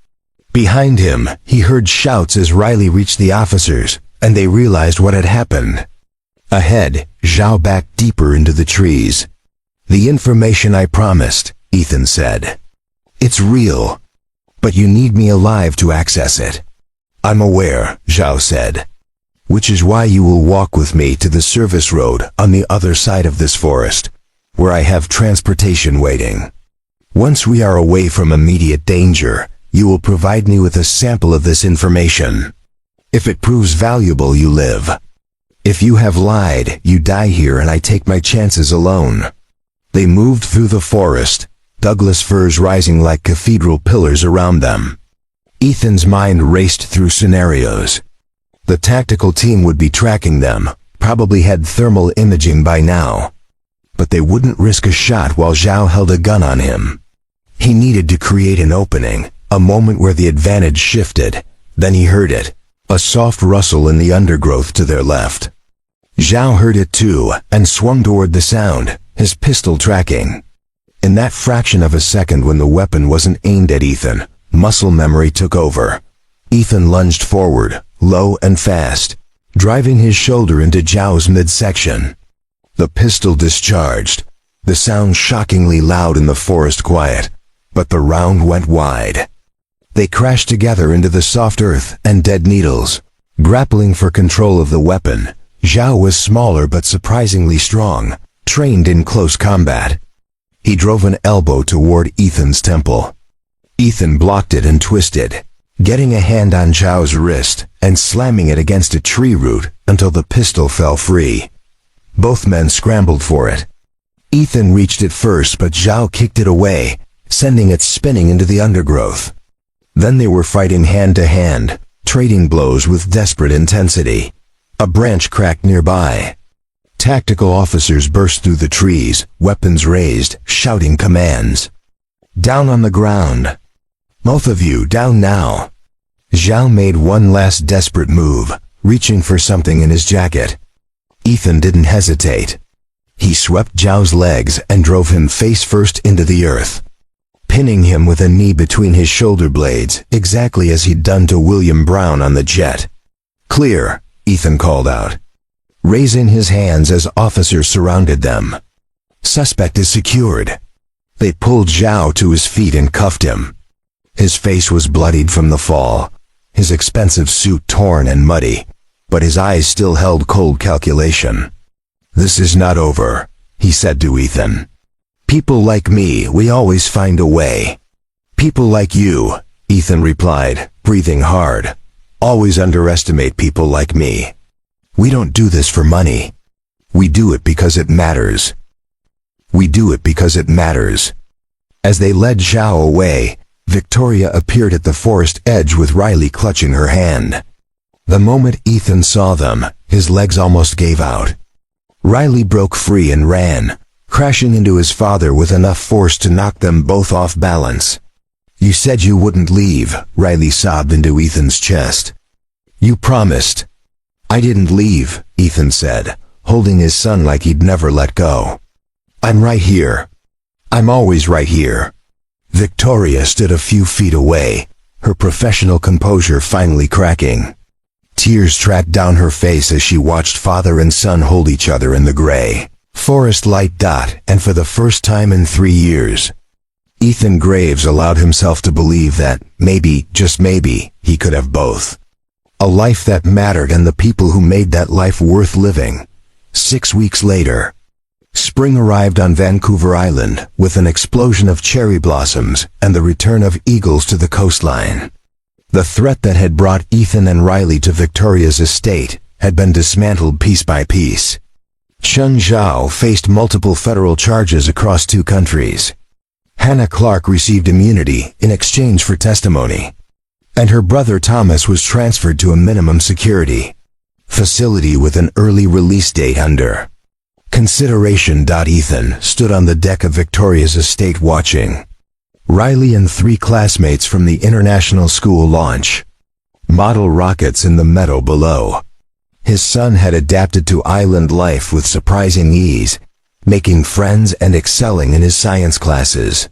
Behind him, he heard shouts as Riley reached the officers, and they realized what had happened. Ahead, Zhao backed deeper into the trees. "The information I promised," Ethan said. "It's real, but you need me alive to access it." "I'm aware," Zhao said. "Which is why you will walk with me to the service road on the other side of this forest, where I have transportation waiting. Once we are away from immediate danger, you will provide me with a sample of this information. If it proves valuable, you live. If you have lied, you die here and I take my chances alone." They moved through the forest, Douglas firs rising like cathedral pillars around them. Ethan's mind raced through scenarios. The tactical team would be tracking them, probably had thermal imaging by now. But they wouldn't risk a shot while Zhao held a gun on him. He needed to create an opening, a moment where the advantage shifted. Then he heard it, a soft rustle in the undergrowth to their left. Zhao heard it too, and swung toward the sound, his pistol tracking. In that fraction of a second when the weapon wasn't aimed at Ethan, muscle memory took over. Ethan lunged forward, low and fast, driving his shoulder into Zhao's midsection. The pistol discharged, the sound shockingly loud in the forest quiet, but the round went wide. They crashed together into the soft earth and dead needles. Grappling for control of the weapon, Zhao was smaller but surprisingly strong, trained in close combat. He drove an elbow toward Ethan's temple. Ethan blocked it and twisted, getting a hand on Zhao's wrist and slamming it against a tree root until the pistol fell free. Both men scrambled for it. Ethan reached it first, but Zhao kicked it away, sending it spinning into the undergrowth. Then they were fighting hand to hand, trading blows with desperate intensity. A branch cracked nearby. Tactical officers burst through the trees, weapons raised, shouting commands. "Down on the ground. Both of you, down now." Zhao made one last desperate move, reaching for something in his jacket. Ethan didn't hesitate. He swept Zhao's legs and drove him face first into the earth, pinning him with a knee between his shoulder blades, exactly as he'd done to William Brown on the jet. "Clear," Ethan called out, raising his hands as officers surrounded them. "Suspect is secured." They pulled Zhao to his feet and cuffed him. His face was bloodied from the fall, his expensive suit torn and muddy, but his eyes still held cold calculation. "This is not over," he said to Ethan. "People like me, we always find a way." "People like you," Ethan replied, breathing hard, "always underestimate people like me. We don't do this for money. We do it because it matters. We do it because it matters." As they led Zhao away, Victoria appeared at the forest edge with Riley clutching her hand. The moment Ethan saw them, his legs almost gave out. Riley broke free and ran, crashing into his father with enough force to knock them both off balance. "You said you wouldn't leave," Riley sobbed into Ethan's chest. "You promised." "I didn't leave," Ethan said, holding his son like he'd never let go. I'm right here. I'm always right here. Victoria stood a few feet away, her professional composure finally cracking. Tears tracked down her face as she watched father and son hold each other in the gray forest light dot, and for the first time in 3 years, Ethan Graves allowed himself to believe that, maybe, just maybe, he could have both. A life that mattered and the people who made that life worth living. 6 weeks later, spring arrived on Vancouver Island with an explosion of cherry blossoms and the return of eagles to the coastline. The threat that had brought Ethan and Riley to Victoria's estate had been dismantled piece by piece. Chun Zhao faced multiple federal charges across 2 countries. Hannah Clark received immunity in exchange for testimony. And her brother Thomas was transferred to a minimum security facility with an early release date under consideration. Ethan stood on the deck of Victoria's estate watching Riley and 3 classmates from the international school launch model rockets in the meadow below. His son had adapted to island life with surprising ease, making friends and excelling in his science classes.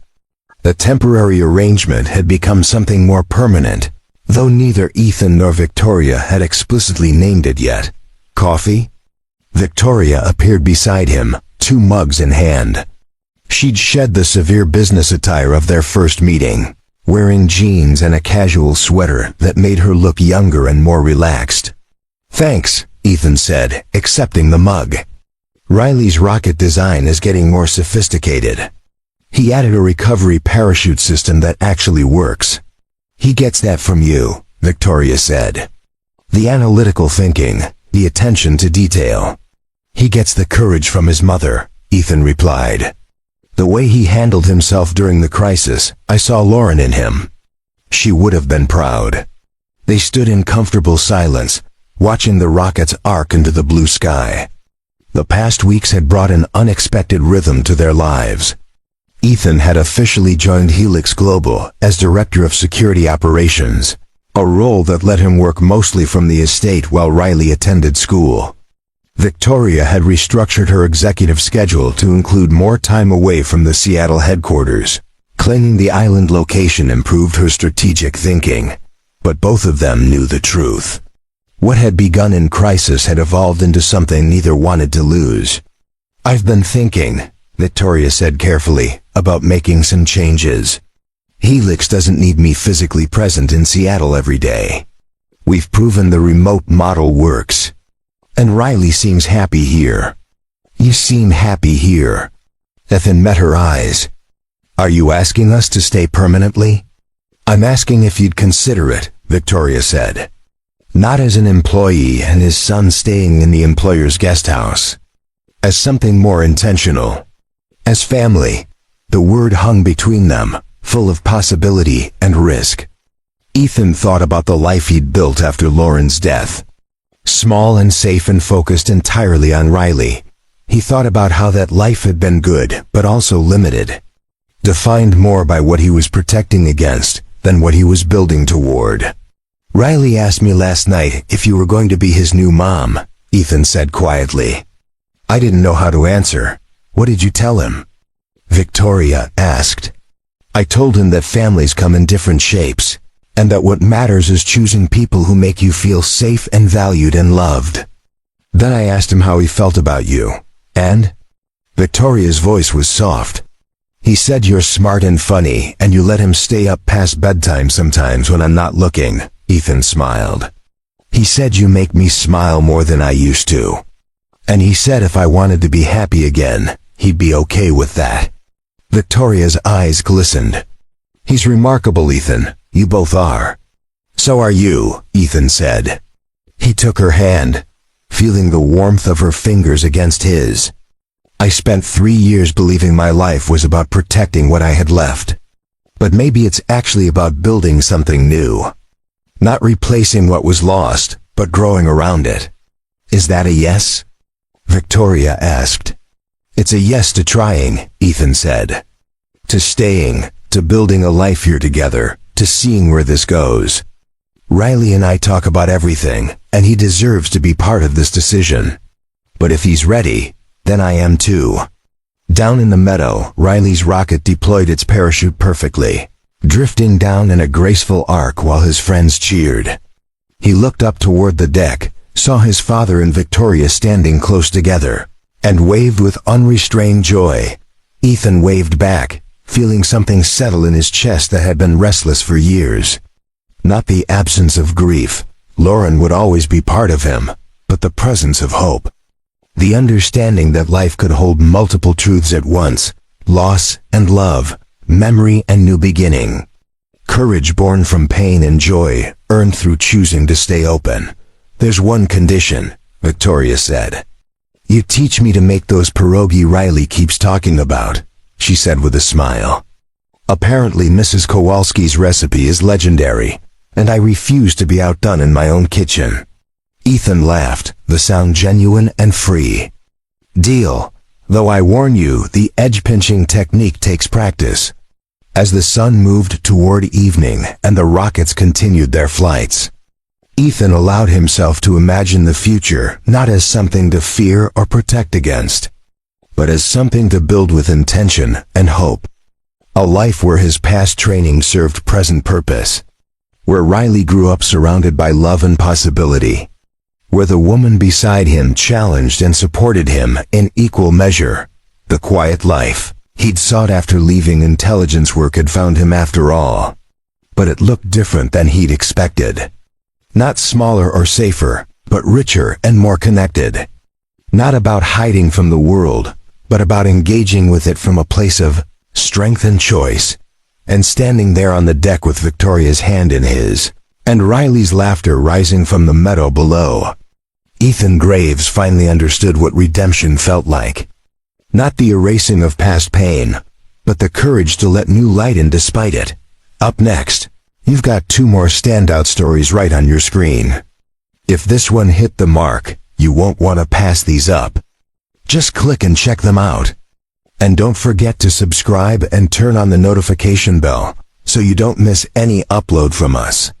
The temporary arrangement had become something more permanent, though neither Ethan nor Victoria had explicitly named it yet. Coffee? Victoria appeared beside him, 2 mugs in hand. She'd shed the severe business attire of their first meeting, wearing jeans and a casual sweater that made her look younger and more relaxed. Thanks, Ethan said, accepting the mug. Riley's rocket design is getting more sophisticated. He added a recovery parachute system that actually works. He gets that from you, Victoria said. The analytical thinking, the attention to detail. He gets the courage from his mother, Ethan replied. The way he handled himself during the crisis, I saw Lauren in him. She would have been proud. They stood in comfortable silence, watching the rockets arc into the blue sky. The past weeks had brought an unexpected rhythm to their lives. Ethan had officially joined Helix Global as Director of Security Operations, a role that let him work mostly from the estate while Riley attended school. Victoria had restructured her executive schedule to include more time away from the Seattle headquarters. Claiming the island location improved her strategic thinking, but both of them knew the truth. What had begun in crisis had evolved into something neither wanted to lose. I've been thinking, Victoria said carefully, about making some changes. Helix doesn't need me physically present in Seattle every day. We've proven the remote model works. And Riley seems happy here. You seem happy here. Ethan met her eyes. Are you asking us to stay permanently? I'm asking if you'd consider it, Victoria said. Not as an employee and his son staying in the employer's guest house. As something more intentional. As family. The word hung between them, full of possibility and risk. Ethan thought about the life he'd built after Lauren's death. Small and safe and focused entirely on Riley. He thought about how that life had been good, but also limited. Defined more by what he was protecting against than what he was building toward. Riley asked me last night if you were going to be his new mom, Ethan said quietly. I didn't know how to answer. What did you tell him? Victoria asked. I told him that families come in different shapes, and that what matters is choosing people who make you feel safe and valued and loved. Then I asked him how he felt about you. And? Victoria's voice was soft. He said you're smart and funny, and you let him stay up past bedtime sometimes when I'm not looking. Ethan smiled. He said you make me smile more than I used to. And he said if I wanted to be happy again, he'd be okay with that. Victoria's eyes glistened. He's remarkable, Ethan. You both are. So are you, Ethan said. He took her hand, feeling the warmth of her fingers against his. I spent 3 years believing my life was about protecting what I had left. But maybe it's actually about building something new. Not replacing what was lost, but growing around it. Is that a yes? Victoria asked. It's a yes to trying, Ethan said. To staying, to building a life here together, to seeing where this goes. Riley and I talk about everything, and he deserves to be part of this decision. But if he's ready, then I am too. Down in the meadow, Riley's rocket deployed its parachute perfectly, drifting down in a graceful arc while his friends cheered. He looked up toward the deck, saw his father and Victoria standing close together, and waved with unrestrained joy. Ethan waved back, feeling something settle in his chest that had been restless for years. Not the absence of grief. Lauren would always be part of him, but the presence of hope. The understanding that life could hold multiple truths at once, loss and love, memory and new beginning. Courage born from pain and joy, earned through choosing to stay open. There's one condition, Victoria said. You teach me to make those pierogi Riley keeps talking about, she said with a smile. Apparently Mrs. Kowalski's recipe is legendary, and I refuse to be outdone in my own kitchen. Ethan laughed, the sound genuine and free. Deal, though I warn you, the edge-pinching technique takes practice. As the sun moved toward evening and the rockets continued their flights, Ethan allowed himself to imagine the future not as something to fear or protect against, but as something to build with intention and hope. A life where his past training served present purpose, where Riley grew up surrounded by love and possibility, where the woman beside him challenged and supported him in equal measure. The quiet life he'd sought after leaving intelligence work had found him after all. But it looked different than he'd expected. Not smaller or safer, but richer and more connected. Not about hiding from the world, but about engaging with it from a place of strength and choice. And standing there on the deck with Victoria's hand in his, and Riley's laughter rising from the meadow below, Ethan Graves finally understood what redemption felt like. Not the erasing of past pain, but the courage to let new light in despite it. Up next, you've got 2 more standout stories right on your screen. If this one hit the mark, you won't want to pass these up. Just click and check them out. And don't forget to subscribe and turn on the notification bell so you don't miss any upload from us.